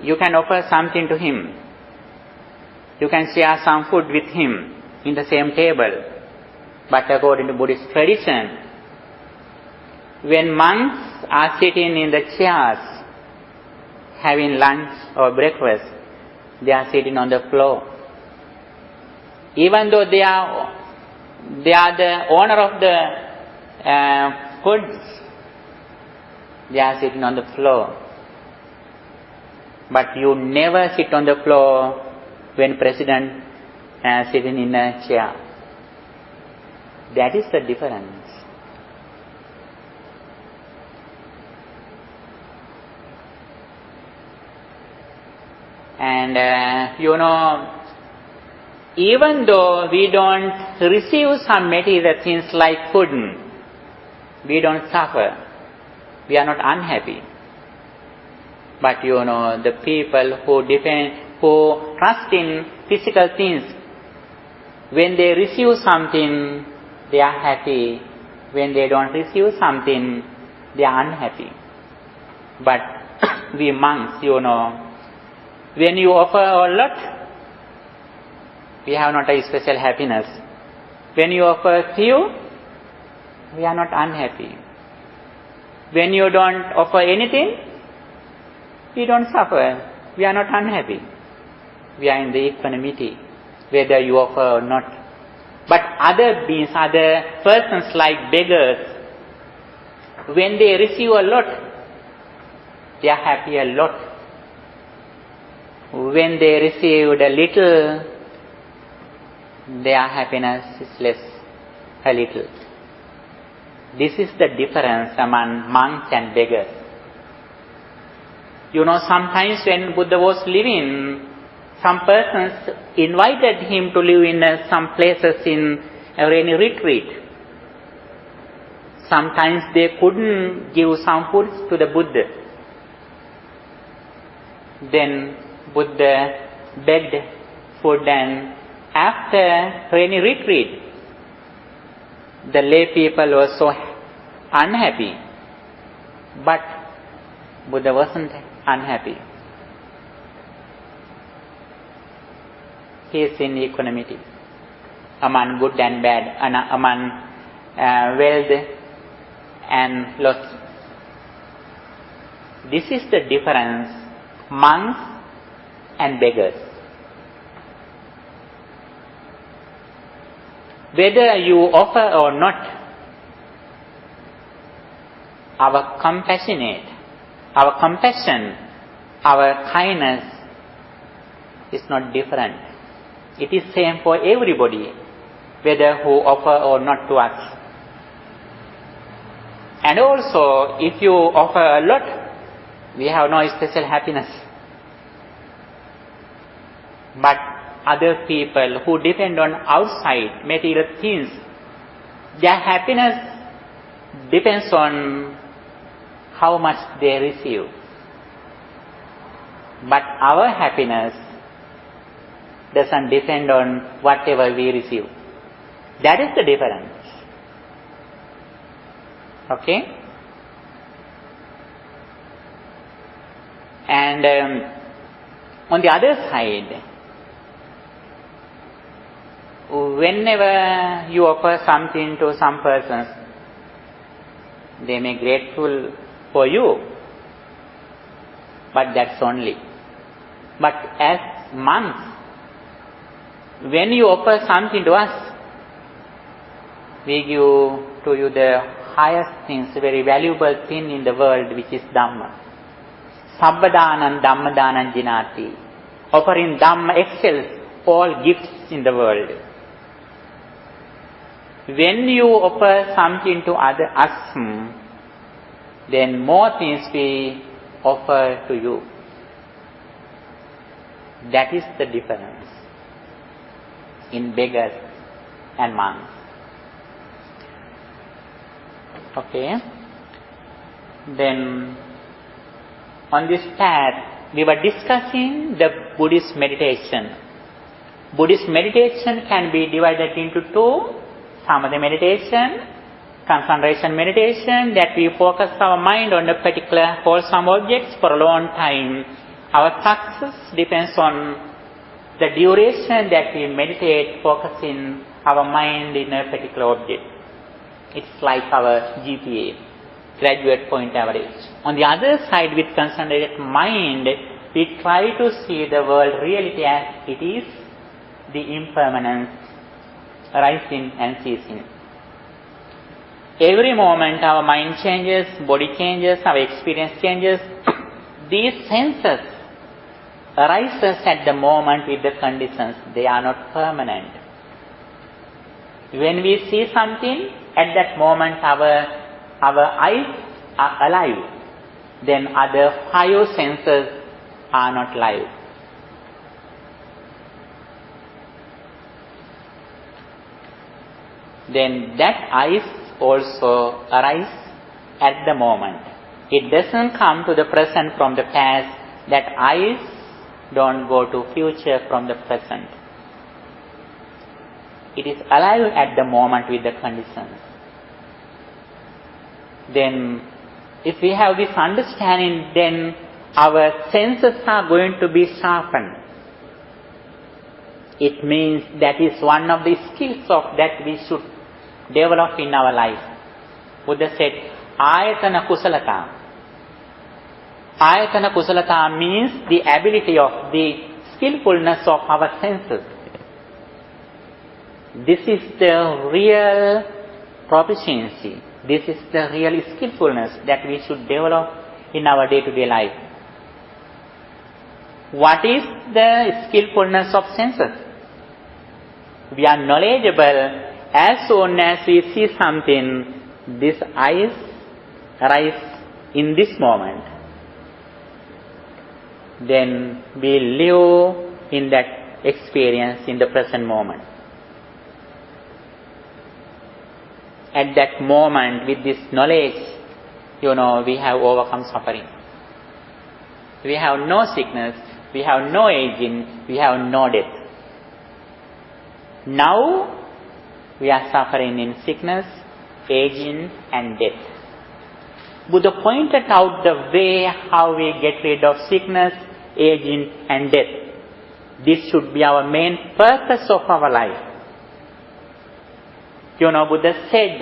you can offer something to him. You can share some food with him in the same table. But according to Buddhist tradition, when monks are sitting in the chairs having lunch or breakfast, they are sitting on the floor. Even though they are the owner of the foods, they are sitting on the floor. But you never sit on the floor when president is sitting in a chair. That is the difference. And even though we don't receive some material things like food, we don't suffer. We are not unhappy. But the people who trust in physical things, when they receive something, they are happy. When they don't receive something, they are unhappy. But we monks, when you offer a lot, we have not a special happiness. When you offer few, we are not unhappy. When you don't offer anything, we don't suffer. We are not unhappy. We are in the equanimity, whether you offer or not. But other beings, other persons like beggars, when they receive a lot, they are happy a lot. When they received a little, their happiness is less, a little. This is the difference among monks and beggars. Sometimes when Buddha was living, some persons invited him to live in some places in a rainy retreat. Sometimes they couldn't give some food to the Buddha. Then Buddha begged food, and after rainy retreat, the lay people were so unhappy. But Buddha wasn't unhappy. He is in equanimity among good and bad, among wealth and loss. This is the difference, monks and beggars. whether you offer or not, our compassion, our kindness is not different. It is same for everybody, whether who offer or not to us. And also, if you offer a lot, we have no special happiness. But other people who depend on outside material things, their happiness depends on how much they receive. But our happiness doesn't depend on whatever we receive. That is the difference. Okay? And on the other side, whenever you offer something to some persons, they may be grateful for you, but that's only. But as monks, when you offer something to us, we give to you the highest things, very valuable thing in the world, which is Dhamma. Sabbadanan Dhammadanan Jinati. Offering Dhamma excels all gifts in the world. When you offer something to us, then more things we offer to you. That is the difference in beggars and monks. Okay. Then on this path, we were discussing the Buddhist meditation. Buddhist meditation can be divided into two. Samadhi meditation, concentration meditation, that we focus our mind on a particular wholesome objects for a long time. Our success depends on the duration that we meditate, focusing our mind in a particular object. It's like our GPA, graduate point average. On the other side, with concentrated mind, we try to see the world reality as it is, the impermanence, rising and ceasing. Every moment our mind changes, body changes, our experience changes. These senses arises at the moment with the conditions. They are not permanent. When we see something, at that moment our eyes are alive. Then other five senses are not alive. Then that eyes also arise at the moment. It doesn't come to the present from the past. That eyes don't go to future from the present. It is alive at the moment with the conditions. Then if we have this understanding, then our senses are going to be sharpened. It means that is one of the skills of that we should develop in our life. Buddha said, Ayatana Kusalata. Ayatana Kusalata means the ability of the skillfulness of our senses. This is the real proficiency. This is the real skillfulness that we should develop in our day-to-day life. What is the skillfulness of senses? We are knowledgeable. As soon as we see something, these eyes arise in this moment. Then we live in that experience in the present moment. At that moment, with this knowledge, we have overcome suffering. We have no sickness, we have no aging, we have no death. Now, we are suffering in sickness, aging and death. Buddha pointed out the way how we get rid of sickness, aging and death. This should be our main purpose of our life. Buddha said,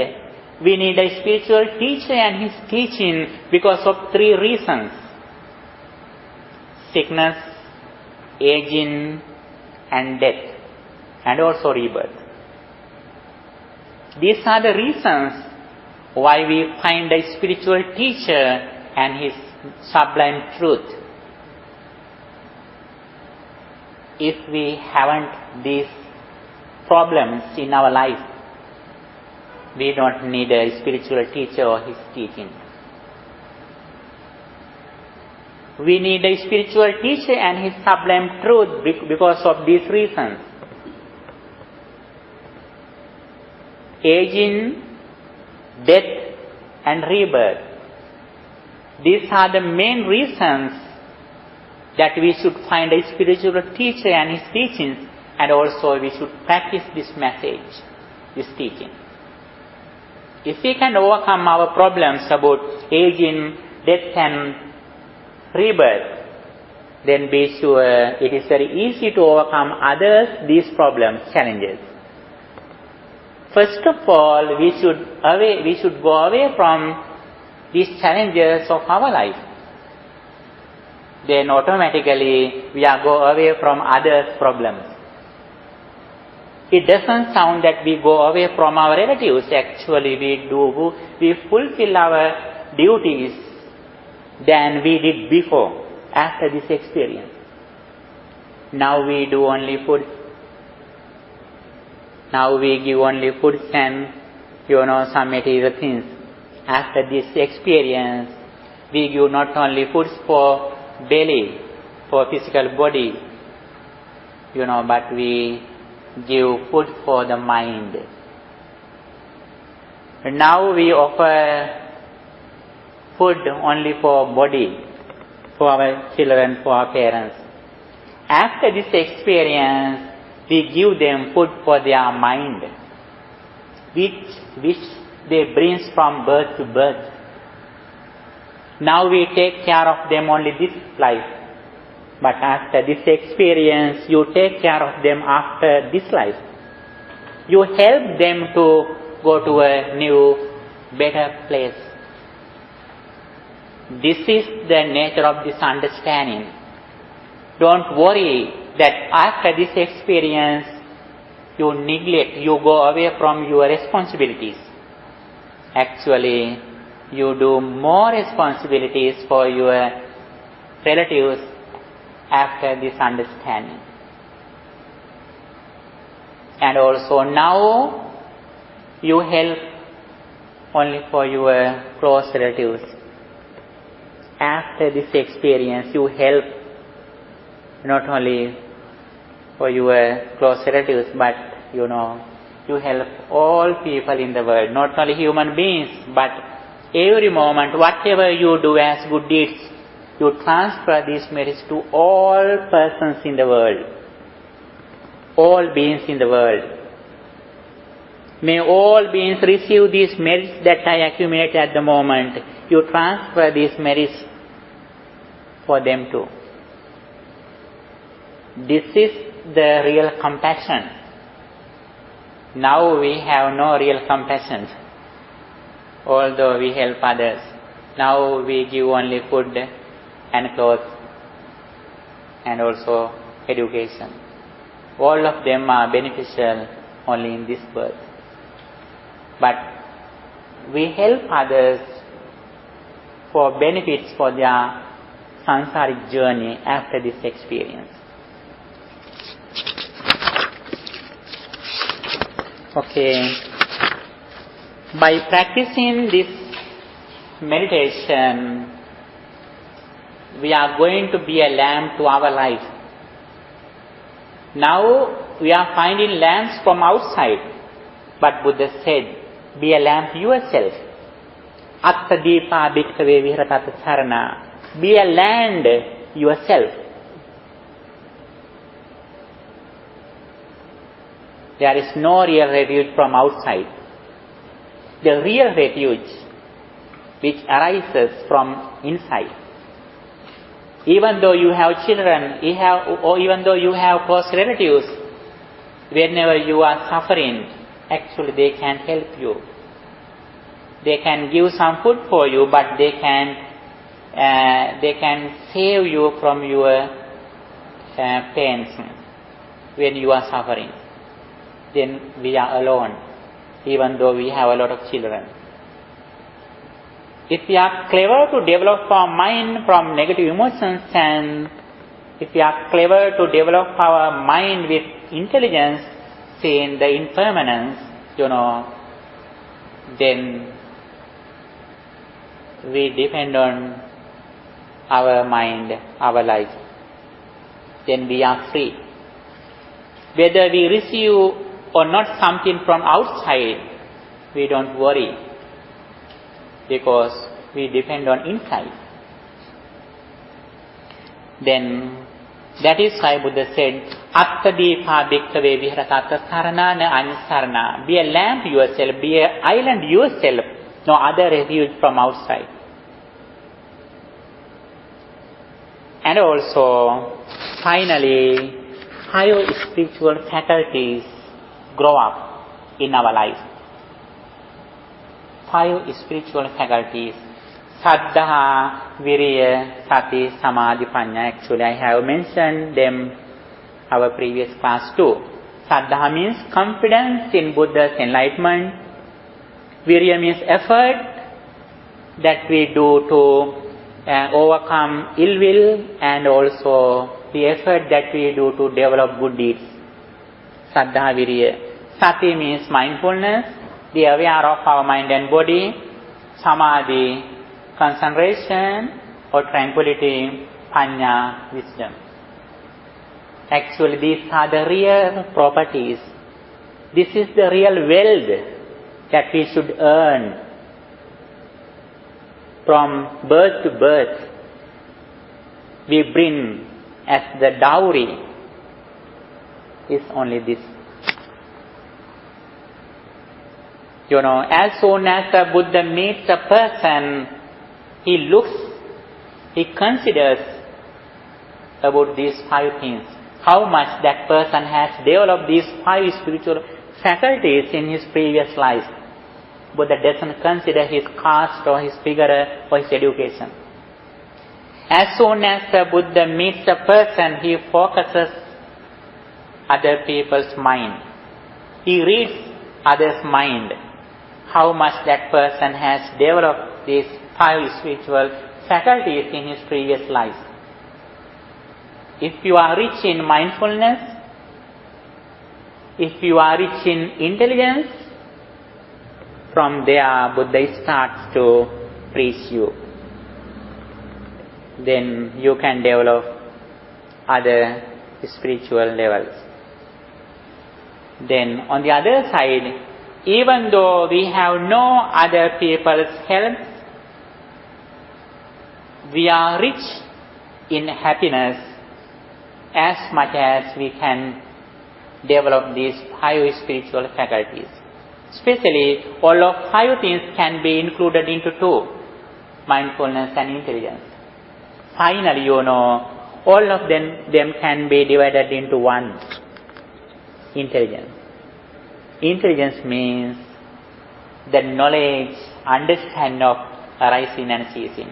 we need a spiritual teacher and his teaching because of three reasons. Sickness, aging and death, and also rebirth. These are the reasons why we find a spiritual teacher and his sublime truth. If we haven't these problems in our life, we don't need a spiritual teacher or his teaching. We need a spiritual teacher and his sublime truth because of these reasons. Aging, death and rebirth. These are the main reasons that we should find a spiritual teacher and his teachings, and also we should practice this message, this teaching. If we can overcome our problems about aging, death and rebirth, then be sure it is very easy to overcome others these problems, challenges. First of all, we should go away from these challenges of our life. Then automatically we are go away from others' problems. It doesn't sound that we go away from our relatives. Actually, we fulfill our duties than we did before, after this experience. Now we do only food. Now we give only food and, some material things. After this experience, we give not only foods for belly, for physical body, but we give food for the mind. And now we offer food only for body, for our children, for our parents. After this experience, we give them food for their mind, which they bring from birth to birth. Now we take care of them only this life. But after this experience, you take care of them after this life. You help them to go to a new, better place. This is the nature of this understanding. Don't worry that after this experience, you neglect, you go away from your responsibilities. Actually, you do more responsibilities for your relatives after this understanding. And also now, you help only for your close relatives. After this experience, you help not only for your close relatives, but you help all people in the world, not only human beings, but every moment, whatever you do as good deeds, you transfer these merits to all persons in the world, all beings in the world. May all beings receive these merits that I accumulate at the moment. You transfer these merits for them too. This is the real compassion. Now we have no real compassion, although we help others. Now we give only food and clothes and also education. All of them are beneficial only in this birth. But we help others for benefits for their sansaric journey after this experience. Okay. By practicing this meditation, we are going to be a lamp to our life. Now we are finding lamps from outside, but Buddha said, be a lamp yourself. Atta deepa bhikkhave viharatata sarana. Be a land yourself. There is no real refuge from outside. The real refuge which arises from inside. Even though you have children, or even though you have close relatives, whenever you are suffering, actually they can help you. They can give some food for you, but they can save you from your pains when you are suffering. Then we are alone. even though we have a lot of children. If we are clever to develop our mind from negative emotions, and if we are clever to develop our mind with intelligence, seeing the impermanence, then we depend on our mind, our life. Then we are free. Whether we receive or not something from outside, we don't worry, because we depend on inside. Then that is why Buddha said, Attadipa bhikkhave viharata sarana na ansarana. Be a lamp yourself, be an island yourself, no other refuge from outside. And also, finally, 5 spiritual faculties grow up in our life. 5 spiritual faculties. Saddha, Viriya, Sati, Samadhi, Panya. Actually, I have mentioned them our previous class too. Saddha means confidence in Buddha's enlightenment. Viriya means effort that we do to overcome ill will, and also the effort that we do to develop good deeds. Saddha, Viriya. Sati means mindfulness, the aware of our mind and body. Samadhi, concentration or tranquility. Panya, wisdom. Actually, these are the real properties. This is the real wealth that we should earn from birth to birth. We bring as the dowry is only this. As soon as the Buddha meets a person, he considers about these 5 things. How much that person has developed these 5 spiritual faculties in his previous life. Buddha doesn't consider his caste or his figure or his education. As soon as the Buddha meets a person, he focuses other people's mind. He reads others' mind. How much that person has developed these 5 spiritual faculties in his previous life. If you are rich in mindfulness, if you are rich in intelligence, from there Buddha starts to preach you. Then you can develop other spiritual levels. Then on the other side, even though we have no other people's help, we are rich in happiness as much as we can develop these 5 spiritual faculties. Especially, all of 5 things can be included into 2, mindfulness and intelligence. Finally, all of them can be divided into 1, intelligence. Intelligence means the knowledge, understanding of arising and ceasing.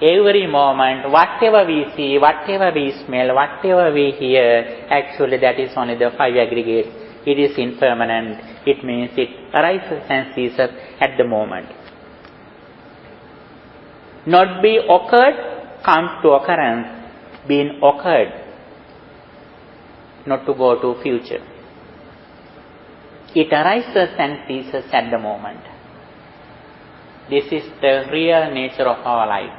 Every moment, whatever we see, whatever we smell, whatever we hear, actually that is only the 5 aggregates. It is impermanent. It means it arises and ceases at the moment. Not be occurred comes to occurrence. Being occurred, not to go to future. It arises and ceases at the moment. This is the real nature of our life.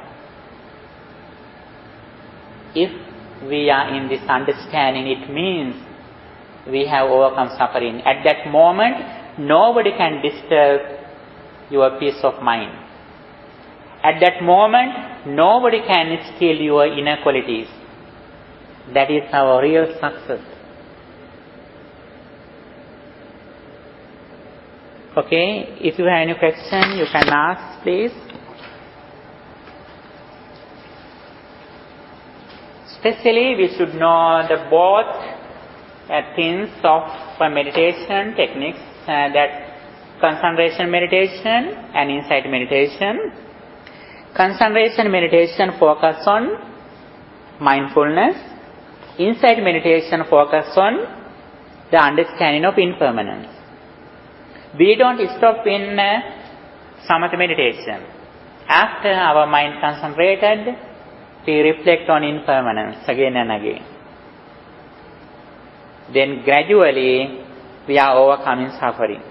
If we are in this understanding, it means we have overcome suffering. At that moment, nobody can disturb your peace of mind. At that moment, nobody can steal your inner qualities. That is our real success. Okay, if you have any question, you can ask, please. Especially, we should know the both things of meditation techniques, that concentration meditation and insight meditation. Concentration meditation focus on mindfulness. Insight meditation focus on the understanding of impermanence. We don't stop in samatha meditation. After our mind concentrated, we reflect on impermanence again and again. Then gradually, we are overcoming suffering.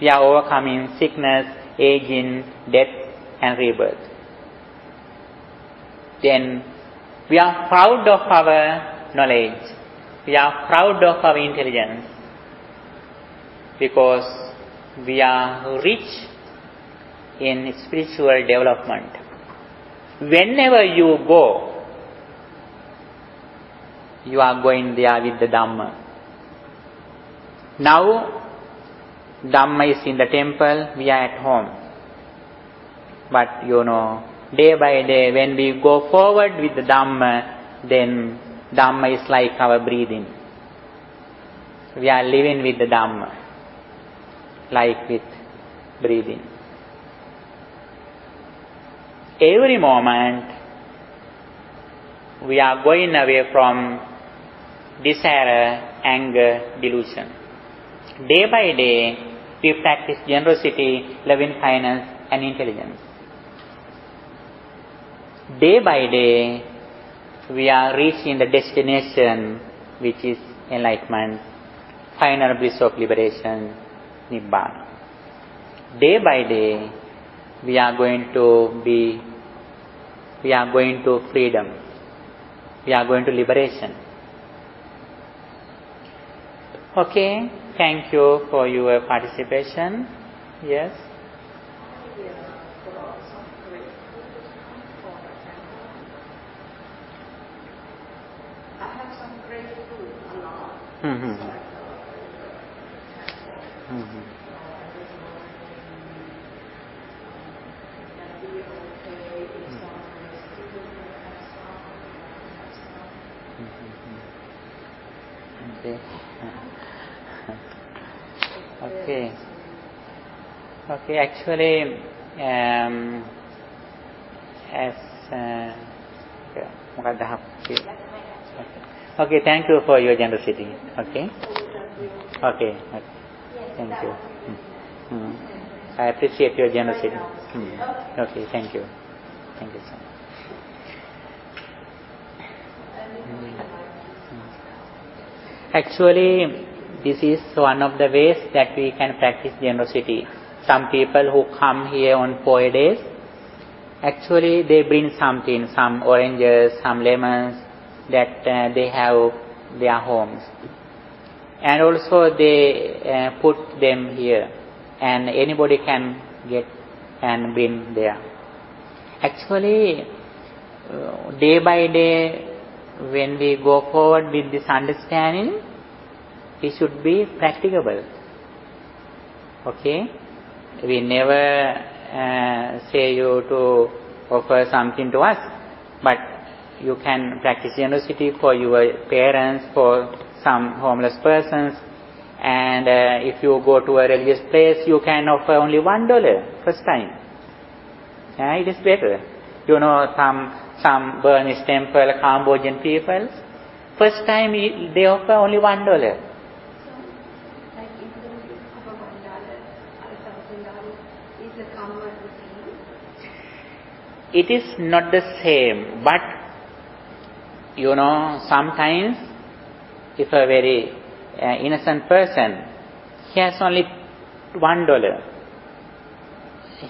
We are overcoming sickness, aging, death, and rebirth. Then we are proud of our knowledge. We are proud of our intelligence because we are rich in spiritual development. Whenever you go, you are going there with the Dhamma. Now, Dhamma is in the temple, we are at home. But day by day, when we go forward with the Dhamma, then Dhamma is like our breathing. We are living with the Dhamma, like with breathing. Every moment, we are going away from desire, anger, delusion. Day by day, we practice generosity, loving kindness, and intelligence. Day by day, we are reaching the destination, which is enlightenment, final bliss of liberation, Nibbana. Day by day, we are going to freedom. We are going to liberation. Okay, thank you for your participation. Yes. I have some great food a lot. Mm-hmm. Okay. Okay. Actually, Okay. Thank you for your generosity. Okay. Okay. Thank you. I appreciate your generosity. Okay. Thank you. Thank you so much. Actually, this is one of the ways that we can practice generosity. Some people who come here on 4 days, actually they bring something, some oranges, some lemons that they have their homes. And also they put them here and anybody can get and bring there. Actually, day by day, when we go forward with this understanding, it should be practicable. Okay? We never say you to offer something to us, but you can practice generosity for your parents, for some homeless persons, and if you go to a religious place, you can offer only $1 first time. It is better. Some Burmese temple, Cambodian people, first time they offer only $1. So, like if you offer $1 or $1,000, is the karma the same? It is not the same, but sometimes if a very innocent person, he has only $1,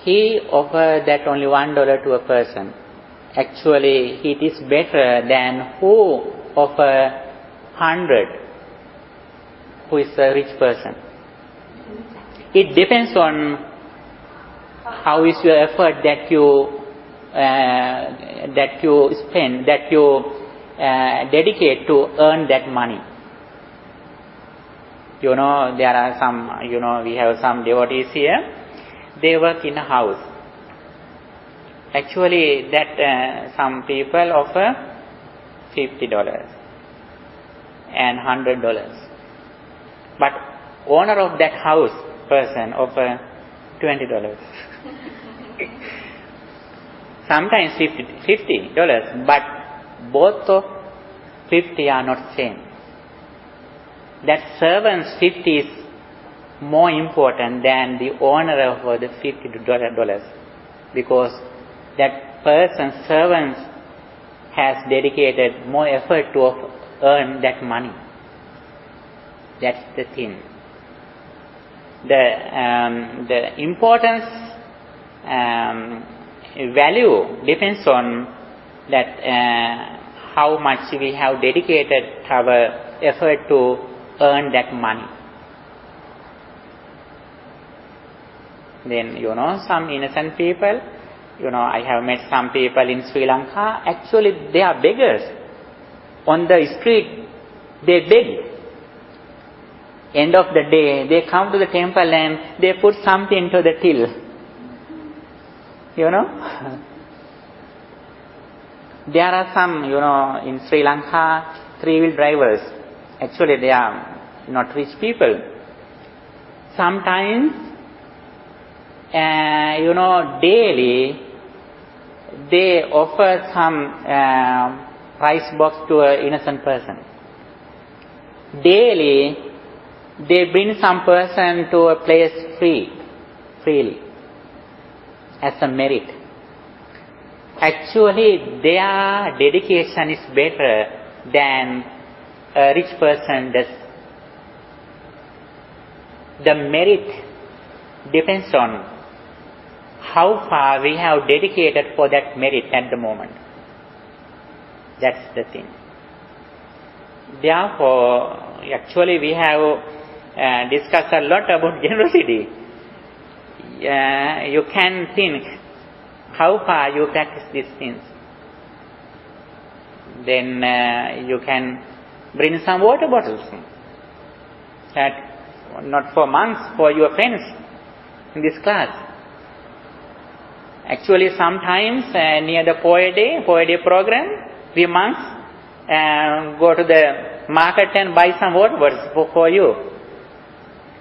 he offers that only $1 to a person. Actually, it is better than who offer 100, who is a rich person. It depends on how is your effort that you spend, that you dedicate to earn that money. There are some, we have some devotees here. They work in a house. Actually, that some people offer $50 and $100, but owner of that house person offer $20. Sometimes $50, but both of 50 are not same. That servant's 50 is more important than the owner of the $50, because that person's servant has dedicated more effort to earn that money. That's the thing. The importance, value depends on that how much we have dedicated our effort to earn that money. Then, some innocent people, I have met some people in Sri Lanka, actually they are beggars. On the street, they beg. End of the day, they come to the temple and they put something to the till. There are some, in Sri Lanka, three-wheel drivers. Actually, they are not rich people. Sometimes, daily, they offer some price box to an innocent person. Daily, they bring some person to a place freely, as a merit. Actually, their dedication is better than a rich person does. The merit depends on how far we have dedicated for that merit at the moment. That's the thing. Therefore, actually we have discussed a lot about generosity. You can think how far you practice these things. Then you can bring some water bottles. That not for monks, for your friends in this class. Actually, sometimes near the Poet Day program, we monks go to the market and buy some water bottles for you.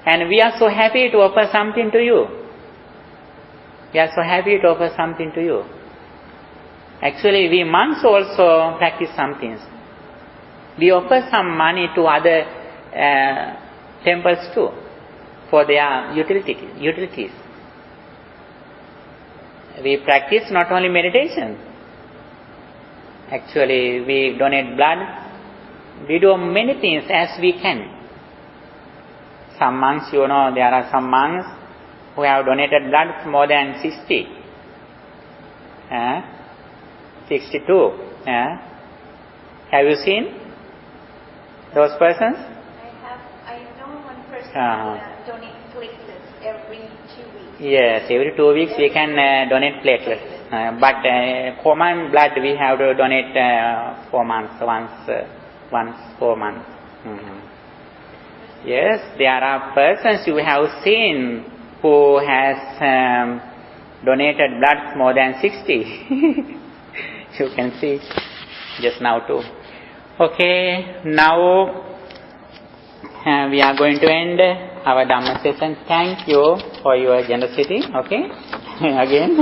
And we are so happy to offer something to you. We are so happy to offer something to you. Actually, we monks also practice some things. We offer some money to other temples too, for their utilities. We practice not only meditation. Actually, we donate blood. We do many things as we can. Some monks, there are some monks who have donated blood more than 60. 62. Have you seen those persons? I know one person who donates platelets every 2 weeks. Yes, every 2 weeks we can donate platelets. But common blood we have to donate 4 months, once 4 months. Yes, there are persons you have seen who has donated blood more than 60. You can see just now too. Okay, now we are going to end our Dhamma session. Thank you for your generosity. Okay, again,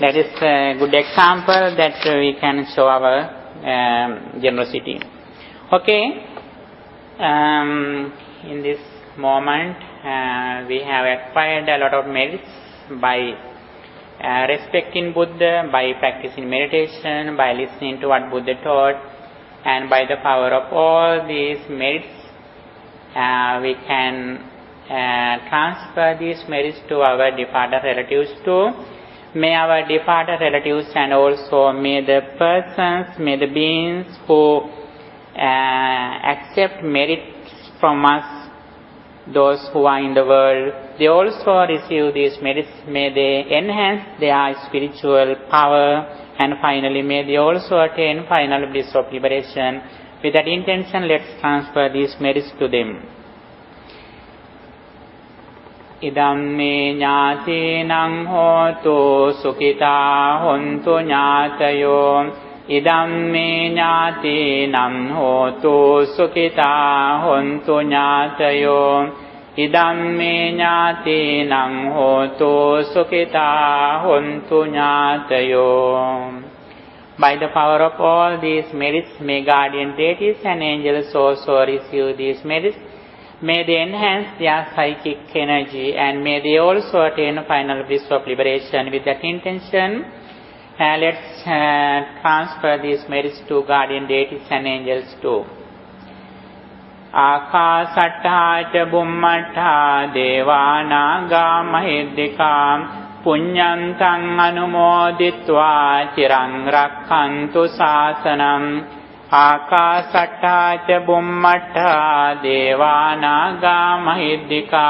that is a good example that we can show our generosity. Okay, in this moment we have acquired a lot of merits by respecting Buddha, by practicing meditation, by listening to what Buddha taught, and by the power of all these merits we can transfer these merits to our departed relatives too. May our departed relatives and also may the persons, may the beings who accept merit from us, those who are in the world, they also receive these merits. May they enhance their spiritual power, and finally may they also attain final bliss of liberation. With that intention, let's transfer these merits to them. Idam me ñātīnaṁ hotu sukhitā hontu ñātayo. Idam me ñātīnaṁ hotu sukhitā hontu ñātayo. Idam me ñātīnaṁ hotu sukhitā hontu ñātayo. By the power of all these merits, may guardian deities and angels also receive these merits. May they enhance their psychic energy and may they also attain final bliss of liberation. With that intention, let's transfer these merits to guardian deities and angels too. Akasatta ca bummata devanaga mahiddika punyantang anumoditva cirang rakkantu sasanam. Akasatta ca bummata devanaga mahiddika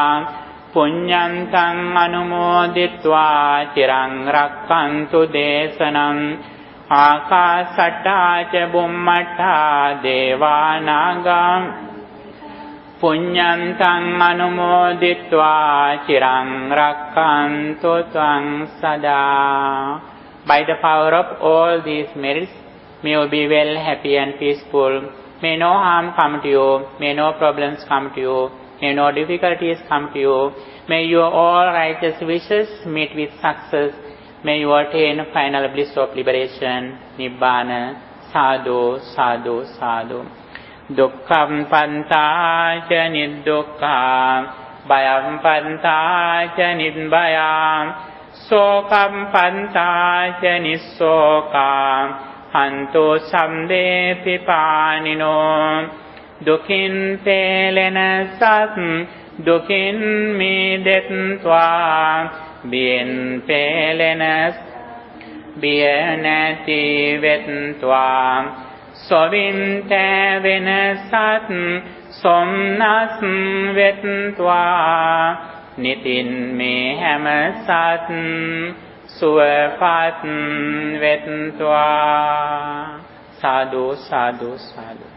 punyantang anumoditva cirang rakkantu desanam. Akasatta ca bummata devanaga punyantang anumoditva cirang rakkantu tvang sada. By the power of all these merits, may you be well, happy and peaceful. May no harm come to you. May no problems come to you. May no difficulties come to you. May your all righteous wishes meet with success. May you attain final bliss of liberation. Nibbana. Sadhu, sadhu, sadhu. Dukkham panta ca niddukkha bhayam panta ca nidbhayam sokam panta ca nissoka hantu samde pipanino. Dukin pelena sat dukin midetva bien pelena bienati vetva sovinte venasat somnas vetva nitin me hamasat suvapat vetva. Sadhu, sadhu, sadhu.